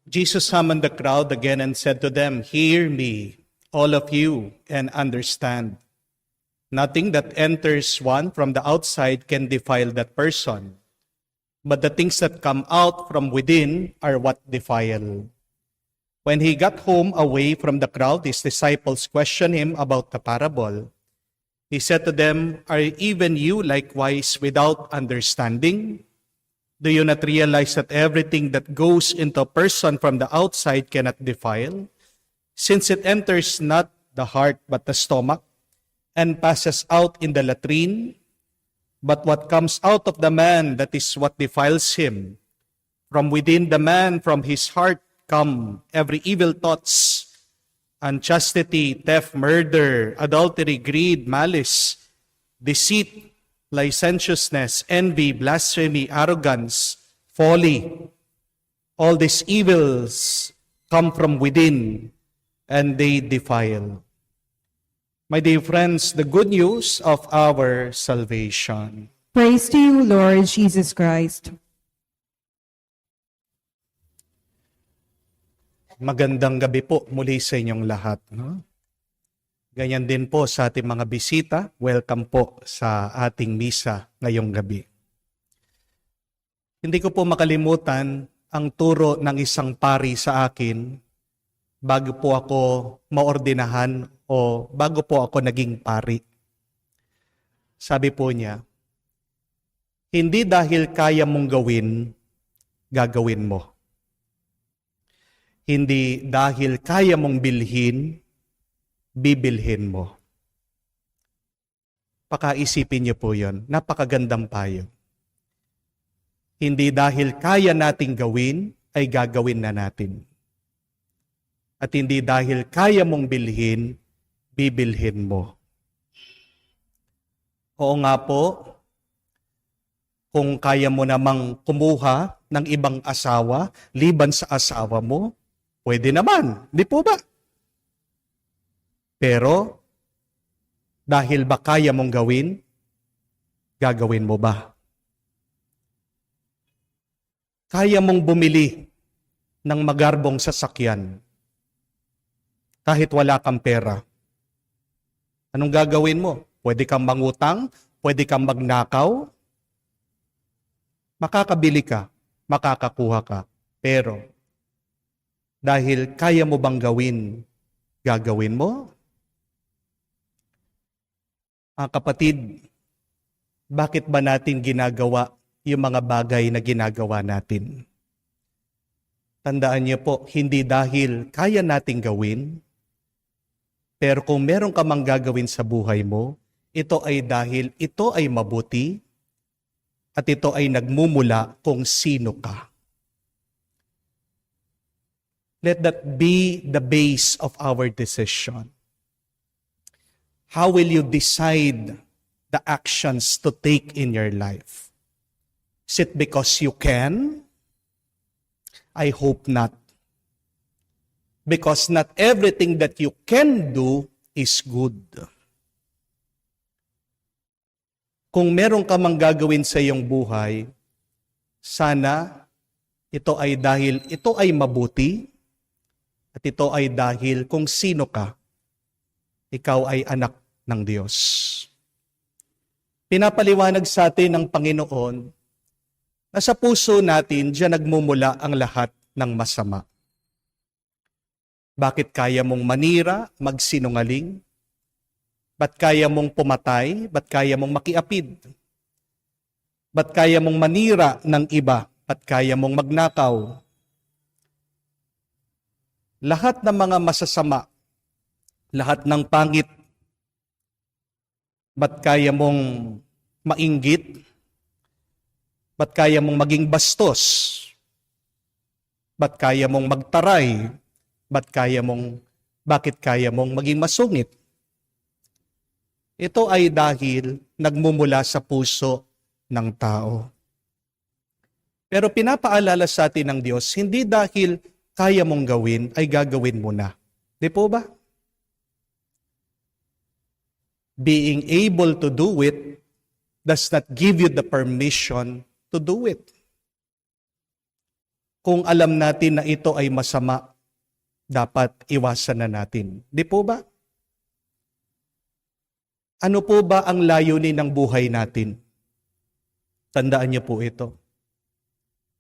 Jesus summoned the crowd again and said to them, "Hear me, all of you, and understand. Nothing that enters one from the outside can defile that person, but the things that come out from within are what defile." When he got home away from the crowd, his disciples questioned him about the parable. He said to them, "Are even you likewise without understanding? Do you not realize that everything that goes into a person from the outside cannot defile, since it enters not the heart but the stomach, and passes out in the latrine? But what comes out of the man, that is what defiles him. From within the man, from his heart, come every evil thoughts, unchastity, theft, murder, adultery, greed, malice, deceit, licentiousness, envy, blasphemy, arrogance, folly. All these evils come from within, and they defile." My dear friends, the good news of our salvation. Praise to you, Lord Jesus Christ. Magandang gabi po muli sa inyong lahat. No? Ganyan din po sa ating mga bisita. Welcome po sa ating misa ngayong gabi. Hindi ko po makalimutan ang turo ng isang pari sa akin bago po ako maordinahan o bago po ako naging pari. Sabi po niya, hindi dahil kaya mong gawin, gagawin mo. Hindi dahil kaya mong bilhin, bibilhin mo. Pakaisipin niyo po yon. Napakagandang payo. Hindi dahil kaya nating gawin, ay gagawin na natin. At hindi dahil kaya mong bilhin, bibilhin mo. Oo nga po, kung kaya mo namang kumuha ng ibang asawa, liban sa asawa mo, pwede naman, di po ba? Pero, dahil ba kaya mong gawin, gagawin mo ba? Kaya mong bumili ng magarbong sasakyan kahit wala kang pera. Anong gagawin mo? Pwede kang mangutang, pwede kang magnakaw, makakabili ka, makakakuha ka. Pero, dahil kaya mo bang gawin, gagawin mo? Kapatid, bakit ba natin ginagawa yung mga bagay na ginagawa natin? Tandaan niyo po, hindi dahil kaya nating gawin, pero kung meron ka mang gagawin sa buhay mo, ito ay dahil ito ay mabuti at ito ay nagmumula kung sino ka. Let that be the base of our decision. How will you decide the actions to take in your life? Is it because you can? I hope not. Because not everything that you can do is good. Kung meron ka mang gagawin sa iyong buhay, sana ito ay dahil ito ay mabuti at ito ay dahil kung sino ka, ikaw ay anak ng Diyos. Pinapaliwanag sa atin ng Panginoon na sa puso natin diyan nagmumula ang lahat ng masama. Bakit kaya mong manira, magsinungaling? Ba't kaya mong pumatay? Ba't kaya mong makiapid? Ba't kaya mong manira ng iba? Ba't kaya mong magnakaw? Lahat ng mga masasama, lahat ng pangit, ba't kaya mong mainggit? Ba't kaya mong maging bastos? Ba't kaya mong magtaray? Bakit kaya mong maging masungit? Ito ay dahil nagmumula sa puso ng tao. Pero pinapaalala sa atin ng Diyos, hindi dahil kaya mong gawin, ay gagawin mo na. Di po ba? Being able to do it does not give you the permission to do it. kung alam natin na ito ay masama, dapat iwasan na natin. Di po ba? Ano po ba ang layunin ng buhay natin? Tandaan niyo po ito.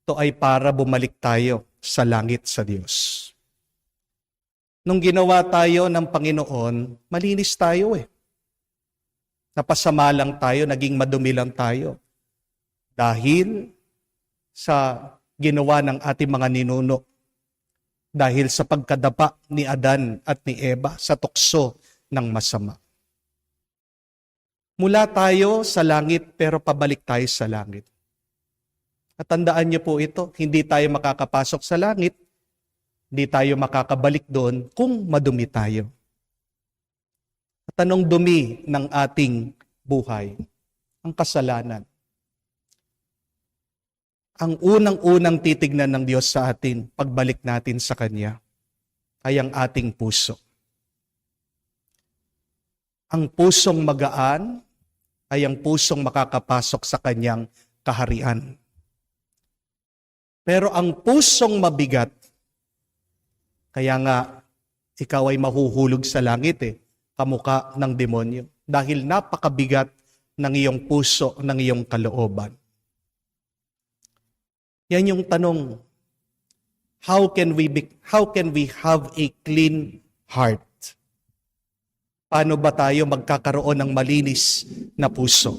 Ito ay para bumalik tayo sa langit sa Diyos. Nung ginawa tayo ng Panginoon, malinis tayo eh. Napasama lang tayo, naging madumi lang tayo. Dahil sa ginawa ng ating mga ninuno. Dahil sa pagkadapa ni Adan at ni Eva sa tukso ng masama. Mula tayo sa langit pero pabalik tayo sa langit. At tandaan niyo po ito, hindi tayo makakapasok sa langit, hindi tayo makakabalik doon kung madumi tayo. At anong dumi ng ating buhay? Ang kasalanan. Ang unang-unang titignan ng Diyos sa atin, pagbalik natin sa Kanya, ay ang ating puso. Ang pusong magaan ay ang pusong makakapasok sa Kanyang kaharian. Pero ang pusong mabigat, kaya nga ikaw ay mahuhulog sa langit kamukha ng demonyo. Dahil napakabigat ng iyong puso, ng iyong kalooban. Yan yung tanong, how can we have a clean heart? Paano ba tayo magkakaroon ng malinis na puso?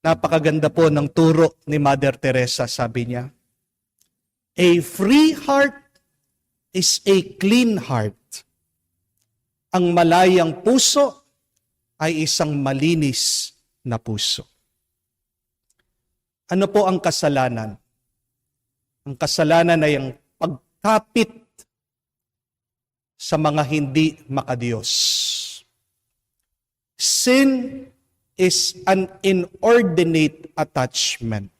Napakaganda po ng turo ni Mother Teresa, sabi niya. A free heart is a clean heart. Ang malayang puso ay isang malinis na puso. Ano po ang kasalanan? Ang kasalanan ay ang pagkapit sa mga hindi makadiyos. Sin is an inordinate attachment.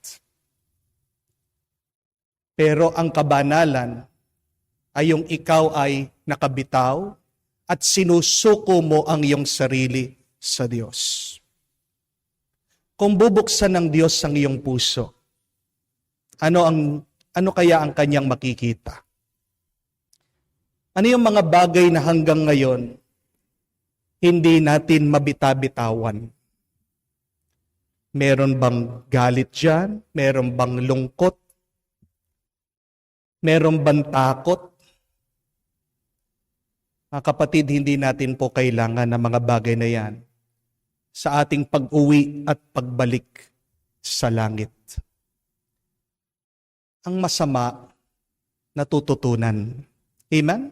Pero ang kabanalan ay yung ikaw ay nakabitaw at sinusuko mo ang iyong sarili sa Diyos. Kung bubuksan ng Diyos ang iyong puso, ano kaya ang kanyang makikita? Ano yung mga bagay na hanggang ngayon hindi natin mabita-bitawan? Meron bang galit dyan? Meron bang lungkot? Meron bang takot? Mga kapatid, hindi natin po kailangan ng mga bagay na yan sa ating pag-uwi at pagbalik sa langit. Ang masama, natututunan. Amen?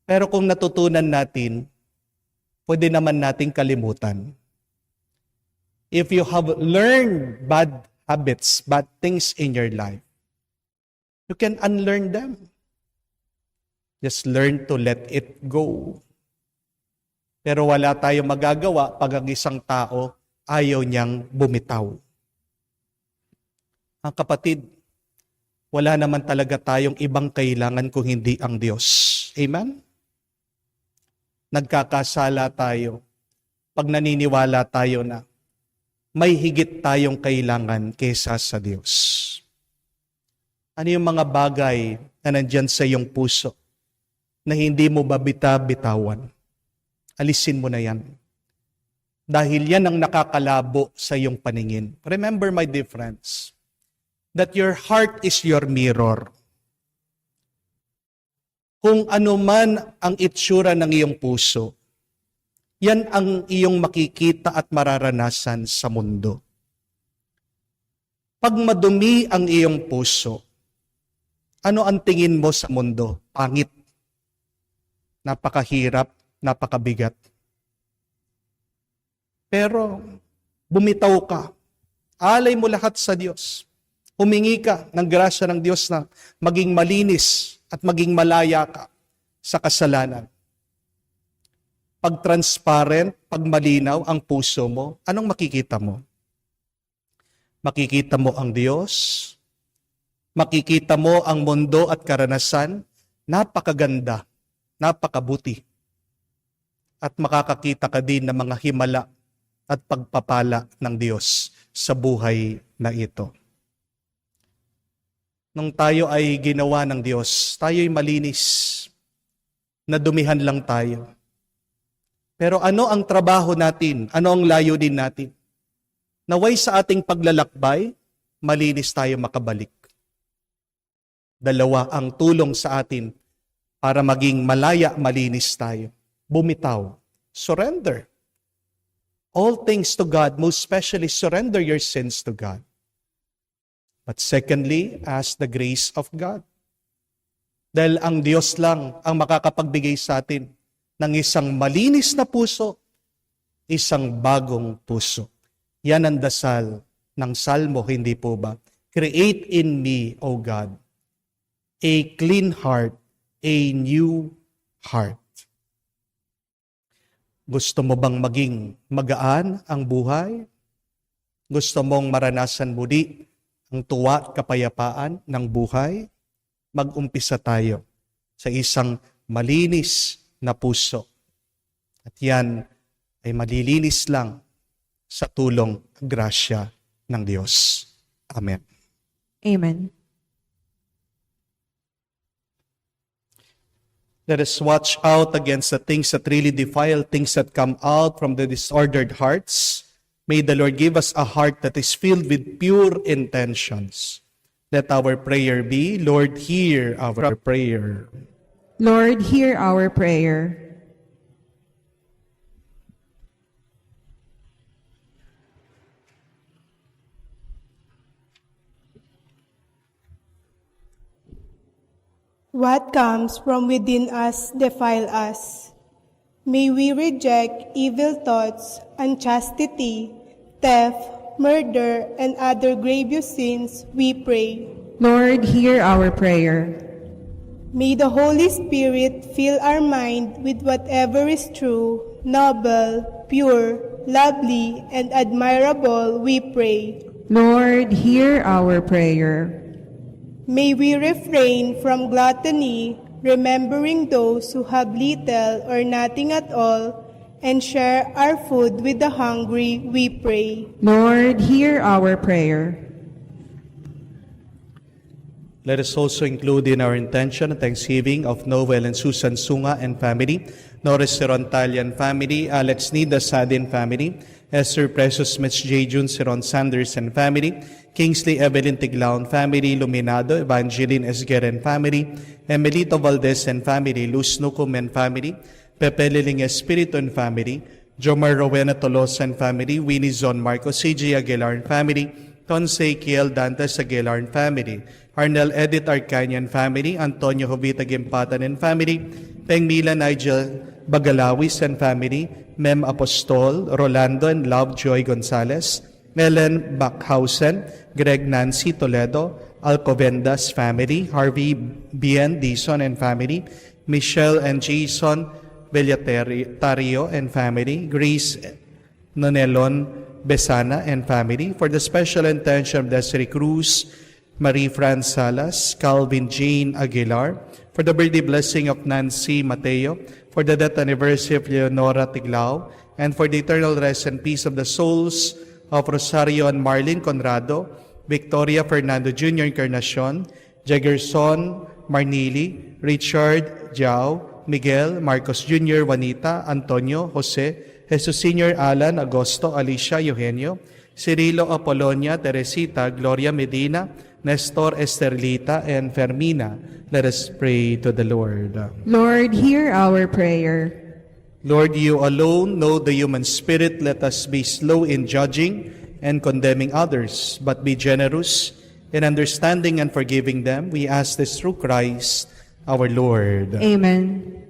Pero kung natutunan natin, pwede naman nating kalimutan. If you have learned bad habits, bad things in your life, you can unlearn them. Just learn to let it go. Pero wala tayong magagawa pag ang isang tao ayaw niyang bumitaw. Ang kapatid, wala naman talaga tayong ibang kailangan kung hindi ang Diyos. Amen? Nagkakasala tayo pag naniniwala tayo na may higit tayong kailangan kaysa sa Diyos. Ano yung mga bagay na nandyan sa iyong puso na hindi mo babita-bitawan? Alisin mo na yan. Dahil yan ang nakakalabo sa iyong paningin. Remember, my dear friends, that your heart is your mirror. Kung ano man ang itsura ng iyong puso, yan ang iyong makikita at mararanasan sa mundo. Pag madumi ang iyong puso, ano ang tingin mo sa mundo? Pangit. Napakahirap, napakabigat. Pero bumitaw ka. Alay mo lahat sa Diyos. Humingi ka ng grasya ng Diyos na maging malinis at maging malaya ka sa kasalanan. Pag transparent, pag malinaw ang puso mo, anong makikita mo? Makikita mo ang Diyos, makikita mo ang mundo at karanasan, napakaganda, napakabuti. At makakakita ka din ng mga himala at pagpapala ng Diyos sa buhay na ito. Nung tayo ay ginawa ng Diyos, tayo'y malinis, nadumihan lang tayo. Pero ano ang trabaho natin? Ano ang layunin natin? Naway sa ating paglalakbay, malinis tayo makabalik. Dalawa ang tulong sa atin para maging malaya, malinis tayo. Bumitaw. Surrender. All things to God, most especially surrender your sins to God. But secondly, ask the grace of God. Dahil ang Diyos lang ang makakapagbigay sa atin ng isang malinis na puso, isang bagong puso. Yan ang dasal ng Salmo, hindi po ba? Create in me, O God, a clean heart, a new heart. Gusto mo bang maging magaan ang buhay? Gusto mong maranasan muli ang tuwa at kapayapaan ng buhay? Mag-umpisa tayo sa isang malinis na puso. At yan ay malilinis lang sa tulong at grasya ng Diyos. Amen. Amen. Let us watch out against the things that really defile, things that come out from the disordered hearts. May the Lord give us a heart that is filled with pure intentions. Let our prayer be, Lord, hear our prayer. Lord, hear our prayer. What comes from within us defile us. May we reject evil thoughts, unchastity, theft, murder, and other grievous sins, we pray. Lord, hear our prayer. May the Holy Spirit fill our mind with whatever is true, noble, pure, lovely, and admirable, we pray. Lord, hear our prayer. May we refrain from gluttony, remembering those who have little or nothing at all, and share our food with the hungry, we pray. Lord, hear our prayer. Let us also include in our intention and thanksgiving of Noel and Susan Sunga and family, Norris Serontalian family, Alex Nida Sadin family, Esther Precious Mitch J. Jun Seron Sanders and family, Kingsley Evelyn Tiglaon family, Luminado Evangeline Esgueren family, Emelito Valdez and family, Luz Nucum and family, Pepe Liling Espiritu and family, Jomar Rowena Tolosa and family, Winnie Zon Marcos C.J. Aguilar and family, Tonse Kiel Dantes Aguilar and family, Arnel Edith Arcanian family, Antonio Jovita Gimpatan and family, Pengmila Nigel Bagalawis and family, Mem Apostol, Rolando and Lovejoy Gonzalez, Ellen Backhausen, Greg Nancy Toledo, Alcobendas family, Harvey Bien Dison and family, Michelle and Jason Villatario and family, Grace Nonelon Besana and family, for the special intention of Desiree Cruz, Marie Fran Salas, Calvin Jane Aguilar, for the birthday blessing of Nancy Mateo, for the death anniversary of Leonora Tiglao, and for the eternal rest and peace of the souls of Rosario and Marlene Conrado, Victoria Fernando Jr. Encarnacion, Jaggerson Marnili, Richard Jiao, Miguel Marcos Jr. Juanita, Antonio Jose, Jesus Sr. Alan Agosto, Alicia Eugenio, Cirilo Apolonia, Teresita, Gloria Medina, Nestor Esterlita, and Fermina. Let us pray to the Lord. Lord, hear our prayer. Lord, you alone know the human spirit. Let us be slow in judging and condemning others, but be generous in understanding and forgiving them. We ask this through Christ our Lord. Amen.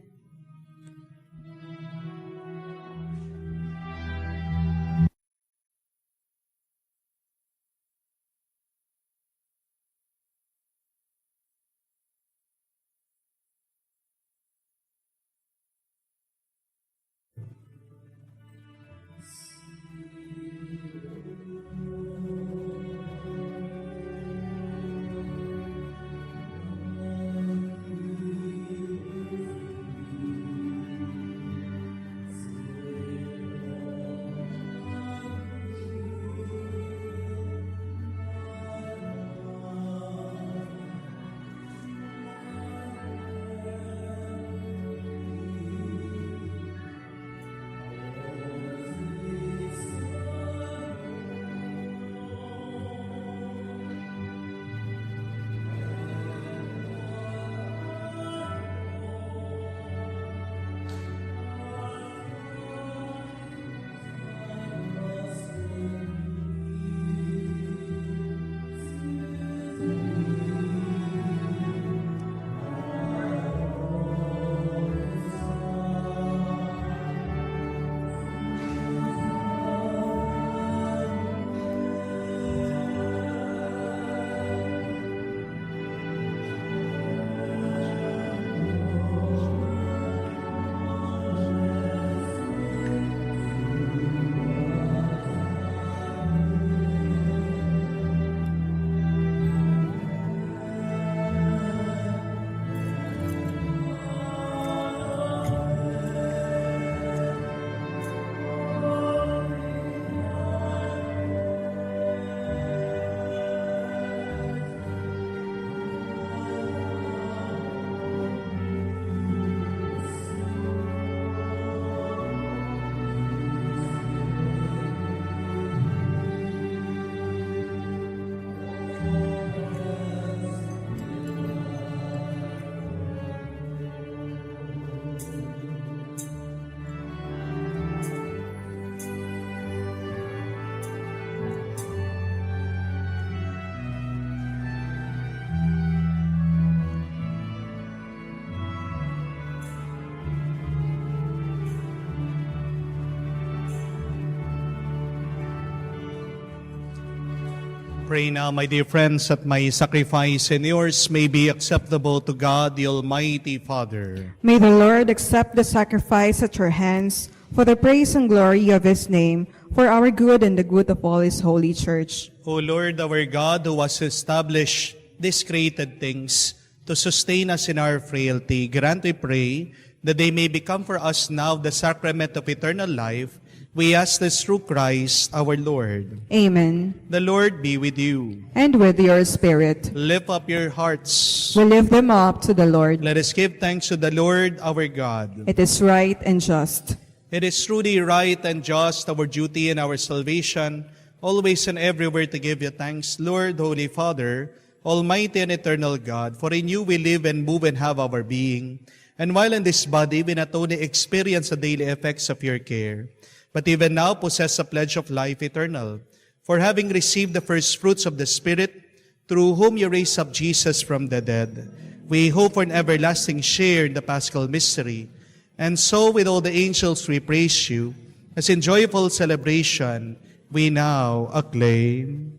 Pray now, my dear friends, that my sacrifice and yours may be acceptable to God, the Almighty Father. May the Lord accept the sacrifice at your hands for the praise and glory of his name, for our good and the good of all his holy church. O Lord, our God, who has established these created things to sustain us in our frailty, grant, we pray, that they may become for us now the sacrament of eternal life. We ask this through Christ our Lord. Amen. The Lord be with you. And with your spirit, Lift up your hearts. we lift them up to the Lord. Let us give thanks to the Lord our God. It is right and just. It is truly right and just, our duty and our salvation, always and everywhere to give you thanks, Lord, Holy Father, Almighty and eternal God, for in you we live and move and have our being. And while in this body, we not only experience the daily effects of your care, but even now possess a pledge of life eternal. For having received the first fruits of the Spirit, through whom you raised up Jesus from the dead, we hope for an everlasting share in the Paschal mystery. And so with all the angels we praise you, as in joyful celebration we now acclaim.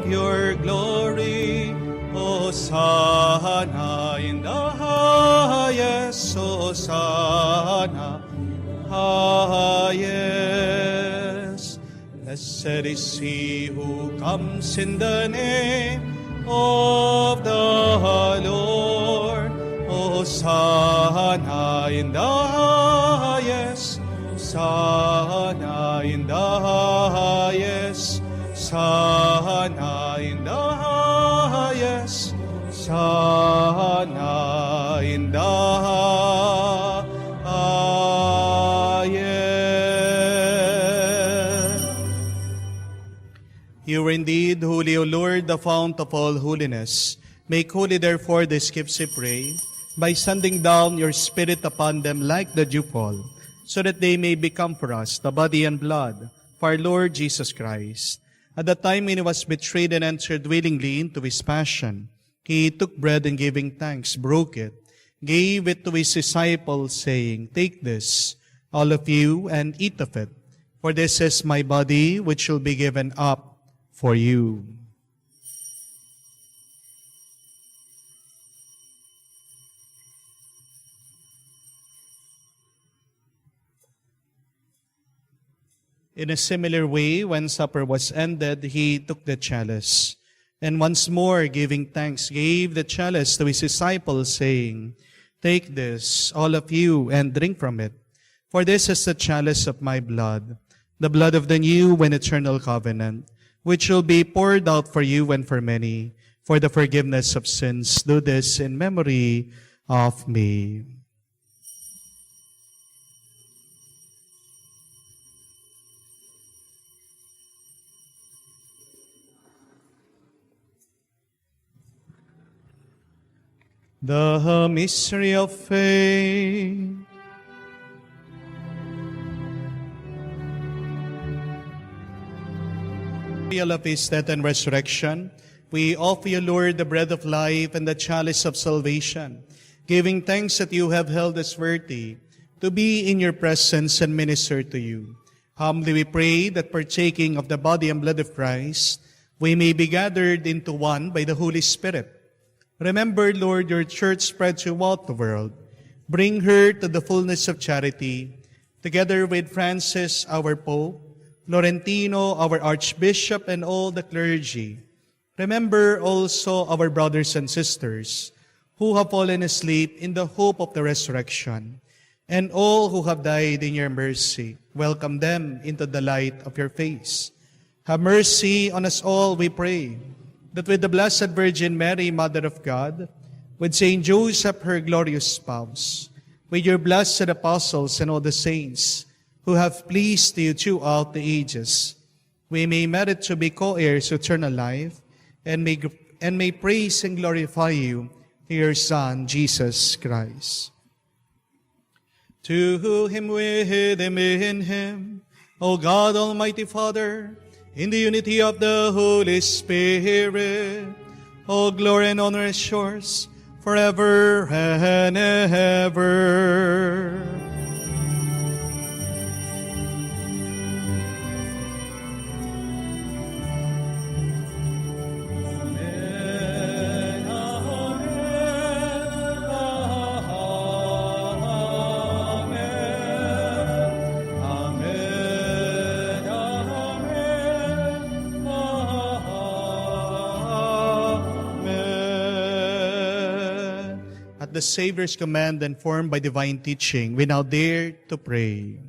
Your glory, Hosanna in the highest, Hosanna, highest. Blessed is he who comes in the name of the Lord, Hosanna in the highest, Hosanna in the highest. Sana in the highest, Sana in the highest. You are indeed holy, O Lord, the fount of all holiness. Make holy, therefore, these gifts, we pray, by sending down your Spirit upon them like the dewfall, so that they may become for us the body and blood of our Lord Jesus Christ. At the time when he was betrayed and entered willingly into his passion, he took bread and giving thanks, broke it, gave it to his disciples, saying, "Take this, all of you, and eat of it, for this is my body, which will be given up for you." In a similar way, when supper was ended, he took the chalice, and once more, giving thanks, gave the chalice to his disciples, saying, "Take this, all of you, and drink from it, for this is the chalice of my blood, the blood of the new and eternal covenant, which will be poured out for you and for many, for the forgiveness of sins. Do this in memory of me." The mystery of faith. Of his death and resurrection, we offer you, Lord, the bread of life and the chalice of salvation, giving thanks that you have held us worthy to be in your presence and minister to you. Humbly we pray that partaking of the body and blood of Christ, we may be gathered into one by the Holy Spirit. Remember, Lord, your church spread throughout the world. Bring her to the fullness of charity, together with Francis, our Pope, Laurentino, our Archbishop, and all the clergy. Remember also our brothers and sisters who have fallen asleep in the hope of the resurrection, and all who have died in your mercy. Welcome them into the light of your face. Have mercy on us all, we pray, that with the Blessed Virgin Mary, Mother of God, with Saint Joseph, her glorious spouse, with your blessed apostles and all the saints who have pleased you throughout the ages, we may merit to be co-heirs to eternal life, and may praise and glorify you through your Son, Jesus Christ. To him, with him, in him, O God, Almighty Father, in the unity of the Holy Spirit, all glory and honor is yours, forever and ever. The Savior's command and formed by divine teaching, we now dare to pray.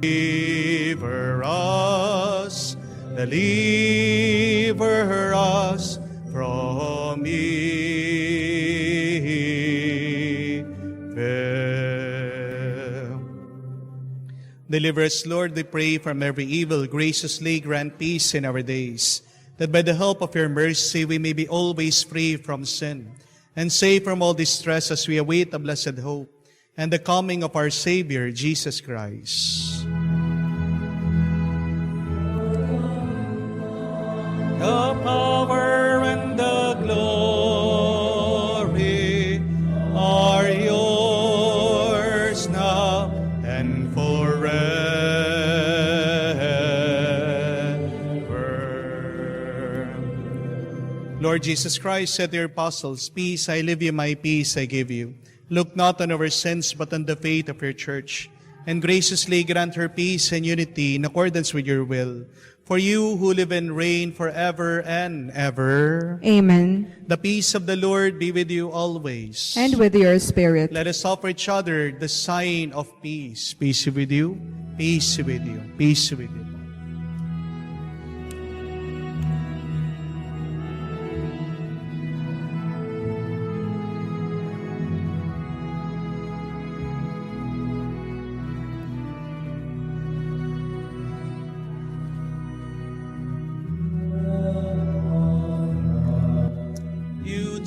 Deliver us from Deliver us, Lord, we pray, from every evil. Graciously grant peace in our days, that by the help of your mercy we may be always free from sin, and safe from all distress as we await the blessed hope and the coming of our Savior, Jesus Christ. The power and the glory are yours now and forever. Lord Jesus Christ said to your apostles, "Peace I leave you, my peace I give you. Look not on our sins, but on the faith of your church, and graciously grant her peace and unity in accordance with your will. For you who live and reign forever and ever. Amen. The peace of the Lord be with you always. And with your spirit. Let us offer each other the sign of peace. Peace be with you. Peace be with you. Peace be with you.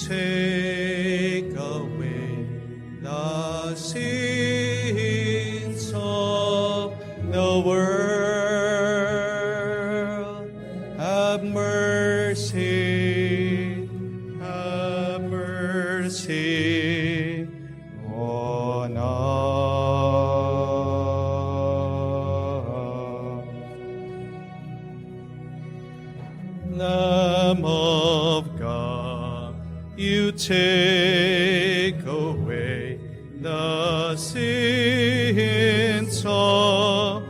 Take away the sins of the world. Have mercy, have mercy on us. Lamb of God, you take away the sins of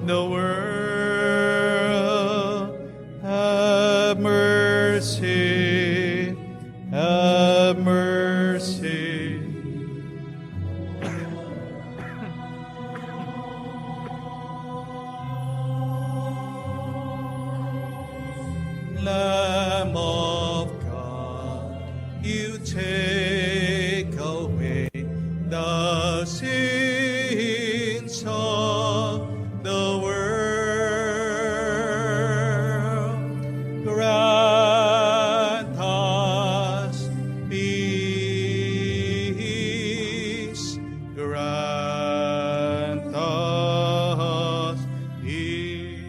the world. Have mercy, have mercy. Lamb of God, you take away the sins of the world. Grant us peace. Grant us peace.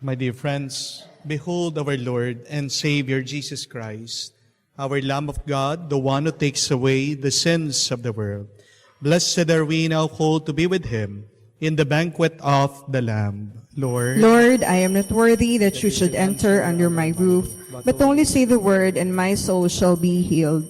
My dear friends, behold our Lord and Savior Jesus Christ, our Lamb of God, the one who takes away the sins of the world. Blessed are we now called to be with him in the banquet of the Lamb. Lord, I am not worthy that you should enter under my roof, but only say the word and my soul shall be healed.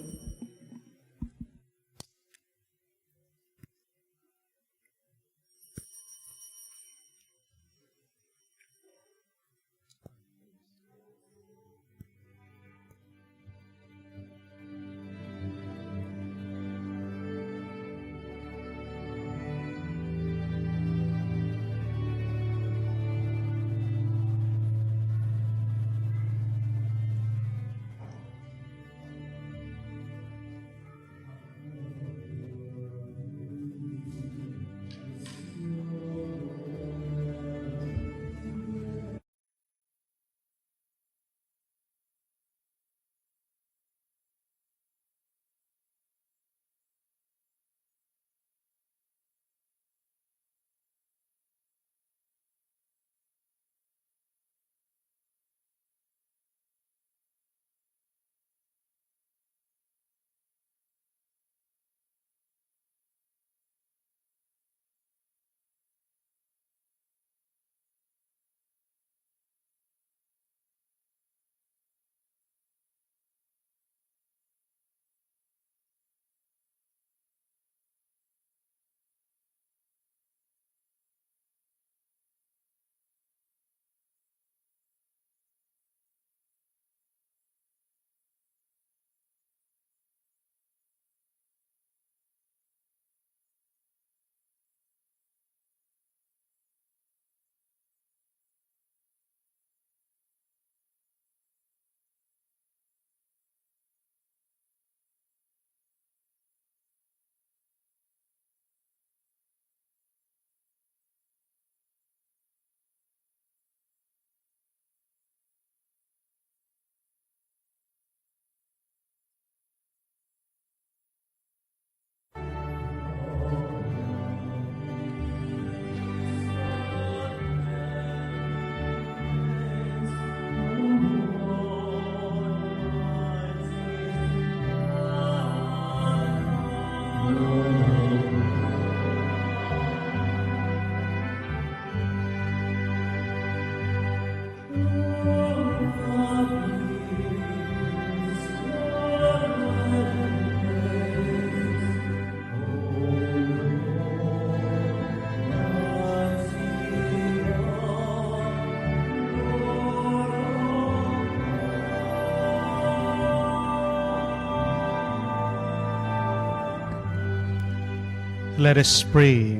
Let us pray.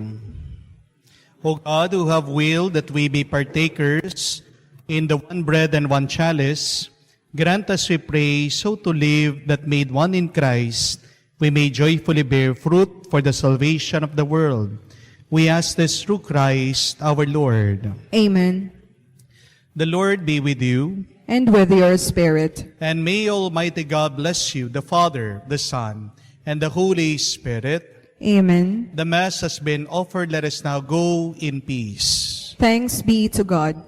O God, who have willed that we be partakers in the one bread and one chalice, grant us, we pray, so to live that made one in Christ, we may joyfully bear fruit for the salvation of the world. We ask this through Christ our Lord. Amen. The Lord be with you, And with your spirit. and may Almighty God bless you, the Father, the Son, and the Holy Spirit. Amen. The Mass has been offered. Let us now go in peace. Thanks be to God.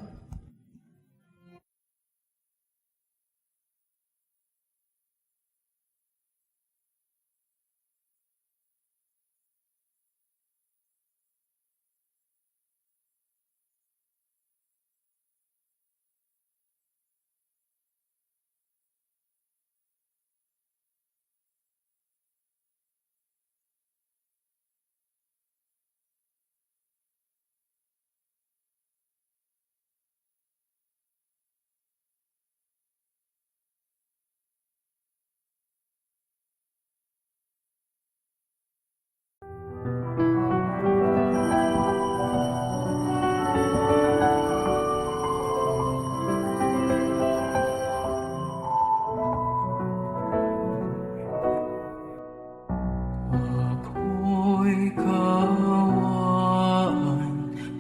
Ako'y kaawaan,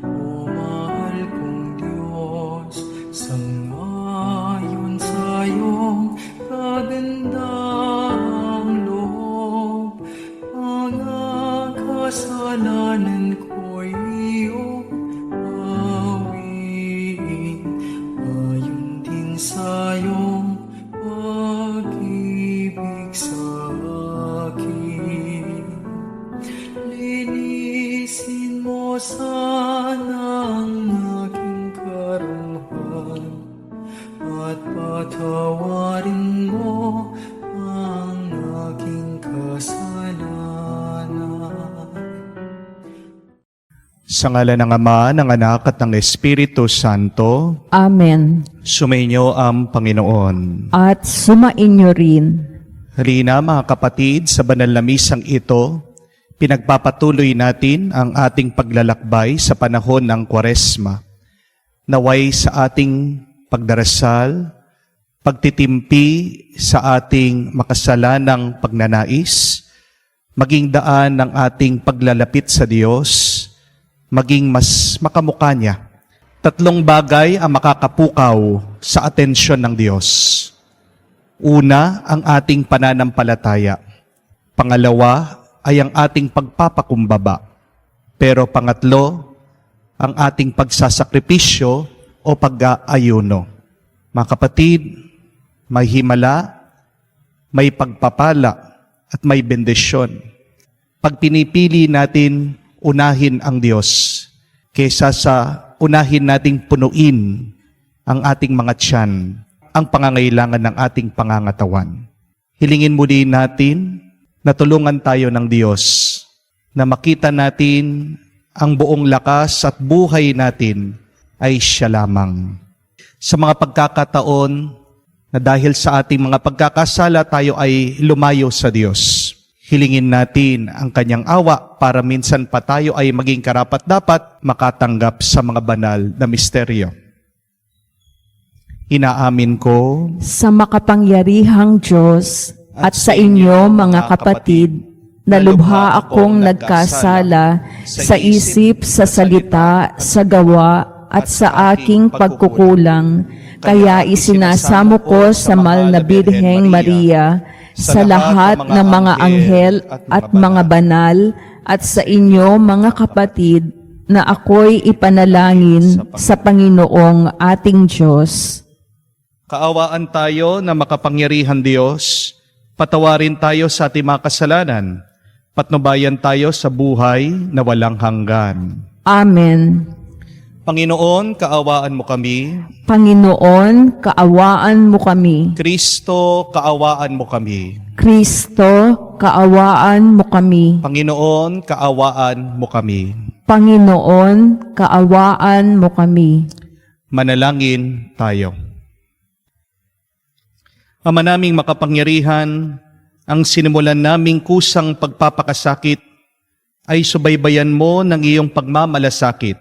o mahal kong Diyos, sangayon sa iyong kagandahang loob. Mga kasalanan ko'y iyong bawiin, ayon din sa iyong pag-ibig sa akin. Linisin mo sana ang aking karuhan at patawarin mo ang aking kasalanan. Sa ngalan ng Ama, ng Anak at ng Espiritu Santo, Amen. sumainyo ang Panginoon. At sumainyo rin. Halina mga kapatid, sa banal na misang ito, pinagpapatuloy natin ang ating paglalakbay sa panahon ng Kwaresma. Naway sa ating pagdarasal, pagtitimpi sa ating makasalanang pagnanais, maging daan ng ating paglalapit sa Diyos, maging mas makamukha niya. 3 bagay ang makakapukaw sa atensyon ng Diyos. Una, ang ating pananampalataya. Pangalawa, ay ang ating pagpapakumbaba. Pero pangatlo, ang ating pagsasakripisyo o pag-aayuno. Mga kapatid, may himala, may pagpapala, at may bendisyon. Pag pinipili natin unahin ang Diyos, kaysa sa unahin nating punuin ang ating mga tiyan, ang pangangailangan ng ating pangangatawan. Hilingin muli natin na tulungan tayo ng Diyos na makita natin ang buong lakas at buhay natin ay siya lamang. Sa mga pagkakataon na dahil sa ating mga pagkakasala tayo ay lumayo sa Diyos, hilingin natin ang kanyang awa para minsan pa tayo ay maging karapat-dapat makatanggap sa mga banal na misteryo. Inaamin ko Sa makapangyarihang Diyos at sa inyo mga kapatid, na lubha akong nagkasala sa isip, sa salita, sa gawa, at sa aking pagkukulang. Kaya isinasamo ko sa mahal na Birheng Maria, sa lahat ng mga anghel at mga banal, at sa inyo mga kapatid, na ako'y ipanalangin sa Panginoong ating Diyos. kaawaan tayo na makapangyarihan Diyos, patawarin tayo sa ating mga kasalanan, patnubayan tayo sa buhay na walang hanggan. Amen. Panginoon, kaawaan mo kami. Panginoon, kaawaan mo kami. Kristo, kaawaan mo kami. Kristo, kaawaan mo kami. Panginoon, kaawaan mo kami. Panginoon, kaawaan mo kami. Manalangin tayo. Ama naming makapangyarihan, ang sinimulan naming kusang pagpapakasakit ay subaybayan mo ng iyong pagmamalasakit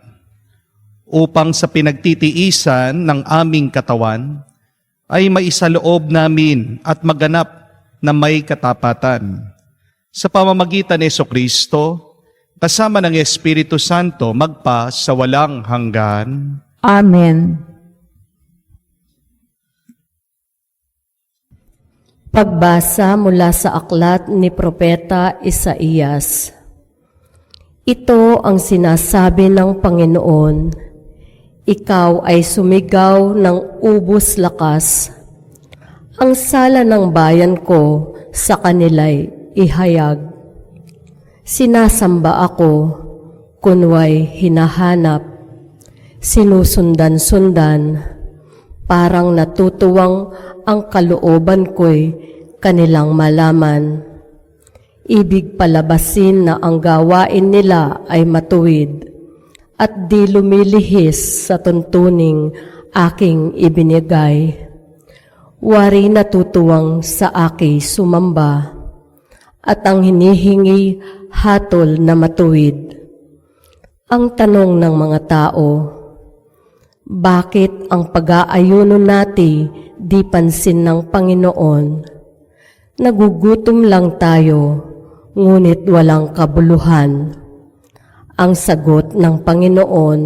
upang sa pinagtitiisan ng aming katawan ay maisaloob namin at maganap na may katapatan. Sa pamamagitan ni Jesucristo, kasama ng Espiritu Santo, magpa sa walang hanggan. Amen. Pagbasa mula sa aklat ni Propeta Isaías. Ito ang sinasabi ng Panginoon, ikaw ay sumigaw ng ubos lakas. Ang sala ng bayan ko sa kanila'y ihayag. Sinasamba ako, kunway hinahanap. Sinusundan-sundan, parang natutuwang ang kalooban ko'y kanilang malaman. Ibig palabasin na ang gawain nila ay matuwid at di lumilihis sa tuntuning aking ibinigay. Wari natutuwang sa aki sumamba at ang hinihingi hatol na matuwid. Ang tanong ng mga tao, bakit ang pag-aayuno nati di pansin ng Panginoon? Nagugutom lang tayo, ngunit walang kabuluhan. Ang sagot ng Panginoon,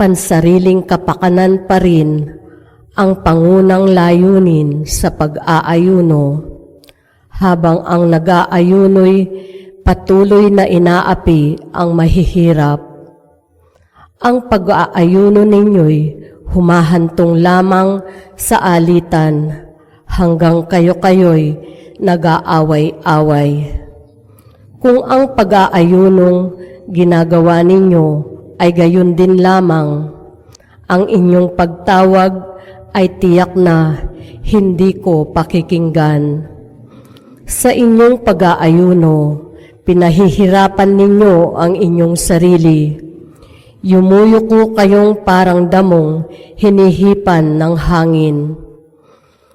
pansariling kapakanan pa rin ang pangunang layunin sa pag-aayuno, habang ang nag-aayuno'y patuloy na inaapi ang mahihirap. Ang pag-aayuno ninyo'y humahantong lamang sa alitan hanggang kayo-kayo'y nag-aaway-away. Kung ang pag-aayunong ginagawa ninyo ay gayon din lamang, ang inyong pagtawag ay tiyak na hindi ko pakikinggan. Sa inyong pag-aayuno, pinahihirapan ninyo ang inyong sarili. Yumuyuko kayong parang damong hinihipan ng hangin.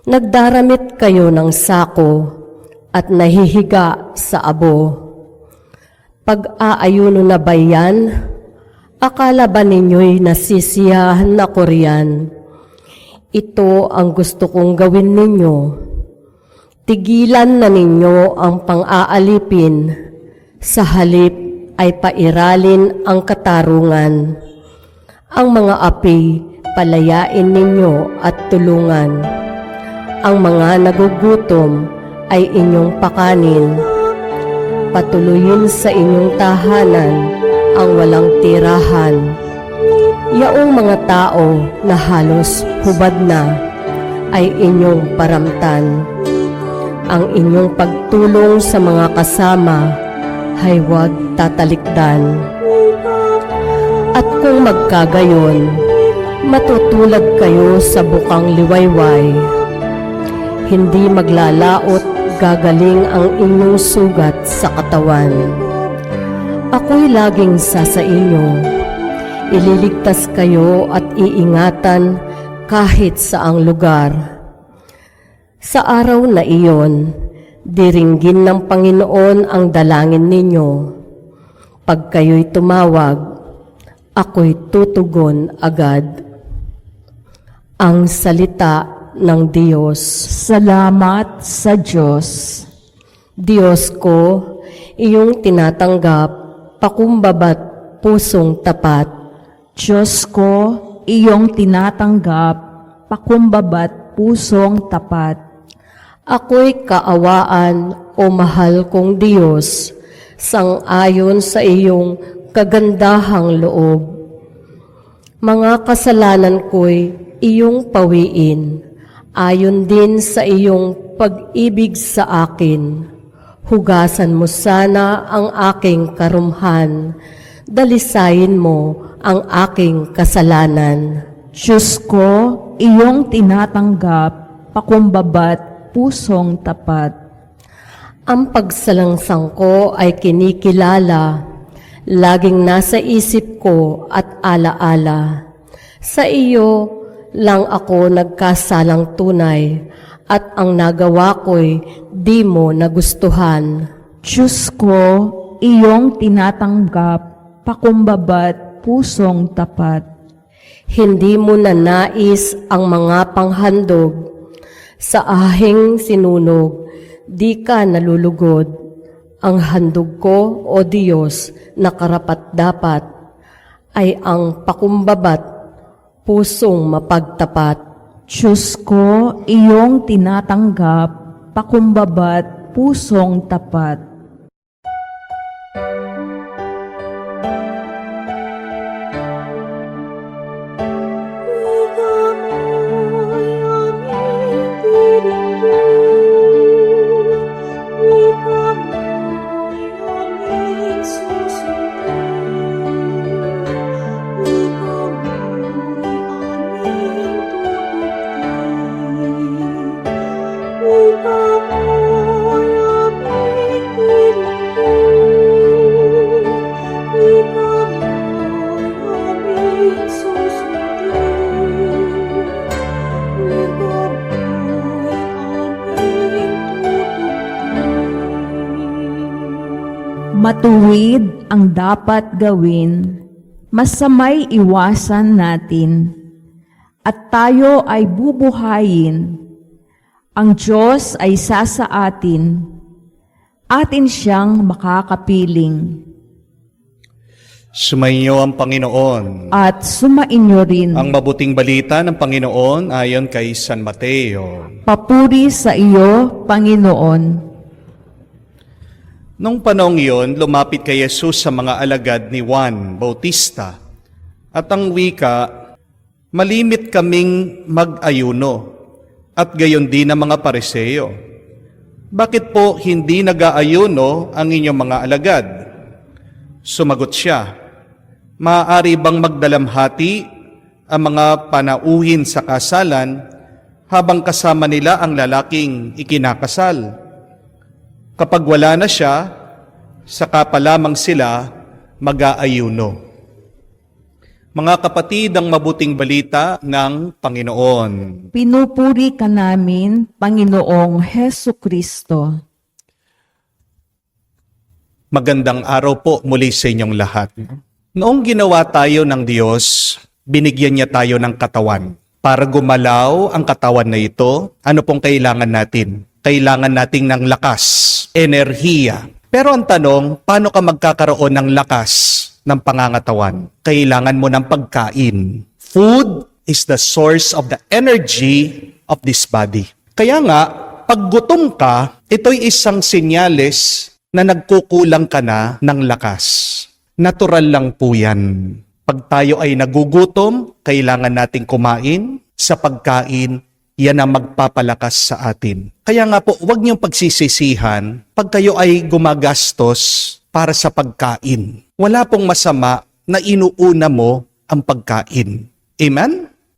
Nagdaramit kayo ng sako at nahihiga sa abo. Pag-aayuno na ba yan? Akala ba ninyo'y nasisiyahan na ko riyan? Ito ang gusto kong gawin ninyo. Tigilan na ninyo ang pang-aalipin, sa halip ay pairalin ang katarungan. Ang mga api, palayain ninyo at tulungan. Ang mga nagugutom ay inyong pakanin. Patuloyin sa inyong tahanan ang walang tirahan. Yaong mga tao na halos hubad na ay inyong paramtan. Ang inyong pagtulong sa mga kasama ay huwag tatalikdan. At kung magkagayon, matutulad kayo sa bukang liwayway. Hindi maglalaot, gagaling ang inyong sugat sa katawan. Ako'y laging sa inyo. Ililigtas kayo at iingatan kahit saang lugar. Sa araw na iyon, diringgin ng Panginoon ang dalangin ninyo. Pag kayo'y tumawag, ako'y tutugon agad. Ang salita ng Diyos. Salamat sa Diyos. Diyos ko, iyong tinatanggap, pakumbabat pusong tapat. Diyos ko, iyong tinatanggap, pakumbabat pusong tapat. Ako'y kaawaan, o mahal kong Diyos, sang-ayon sa iyong kagandahang loob. Mga kasalanan ko'y iyong pawiin, ayon din sa iyong pag-ibig sa akin. Hugasan mo sana ang aking karumhan, dalisayin mo ang aking kasalanan. Diyos ko, iyong tinatanggap, pakumbabat pusong tapat. Ang pagsalangsang ko ay kinikilala, laging nasa isip ko at alaala. Sa iyo lang ako nagkasalang tunay, at ang nagawa ko'y di mo nagustuhan. Diyos ko, iyong tinatanggap, pakumbabat, pusong tapat. Hindi mo na nais ang mga panghandog. Sa ahing sinunog, di ka nalulugod. Ang handog ko, O Diyos, na karapat-dapat, ay ang pakumbabat, pusong mapagtapat. Diyos ko, iyong tinatanggap, pakumbabat, pusong tapat. Matuwid ang dapat gawin, masamay iwasan natin, at tayo ay bubuhayin. Ang Diyos ay sasaatin, atin siyang makakapiling. Sumainyo ang Panginoon. At sumainyo rin, Ang mabuting balita ng Panginoon ayon kay San Mateo. papuri sa iyo, Panginoon. Nung panahong iyon, lumapit kay Jesus sa mga alagad ni Juan Bautista. At ang wika, malimit kaming mag-ayuno, at gayon din ang mga Pariseo. Bakit po hindi nag-aayuno ang inyong mga alagad? Sumagot siya, maaari bang magdalamhati ang mga panauhin sa kasalan habang kasama nila ang lalaking ikinakasal? Kapag wala na siya, saka pa lamang sila mag-aayuno. Mga kapatid, ang mabuting balita ng Panginoon. Pinupuri ka namin, Panginoong Hesu Kristo. Magandang araw po muli sa inyong lahat. Noong ginawa tayo ng Diyos, binigyan niya tayo ng katawan. Para gumalaw ang katawan na ito, ano pong kailangan natin? Kailangan nating ng lakas, enerhiya. Pero ang tanong, paano ka magkakaroon ng lakas ng pangangatawan? Kailangan mo ng pagkain. Food is the source of the energy of this body. Kaya nga, pag gutom ka, ito'y isang senyales na nagkukulang ka na ng lakas. Natural lang po yan. Pag tayo ay nagugutom, kailangan nating kumain. Sa pagkain, yan ang magpapalakas sa atin. Kaya nga po, huwag niyong pagsisisihan pag kayo ay gumagastos para sa pagkain. Wala pong masama na inuuna mo ang pagkain. Amen?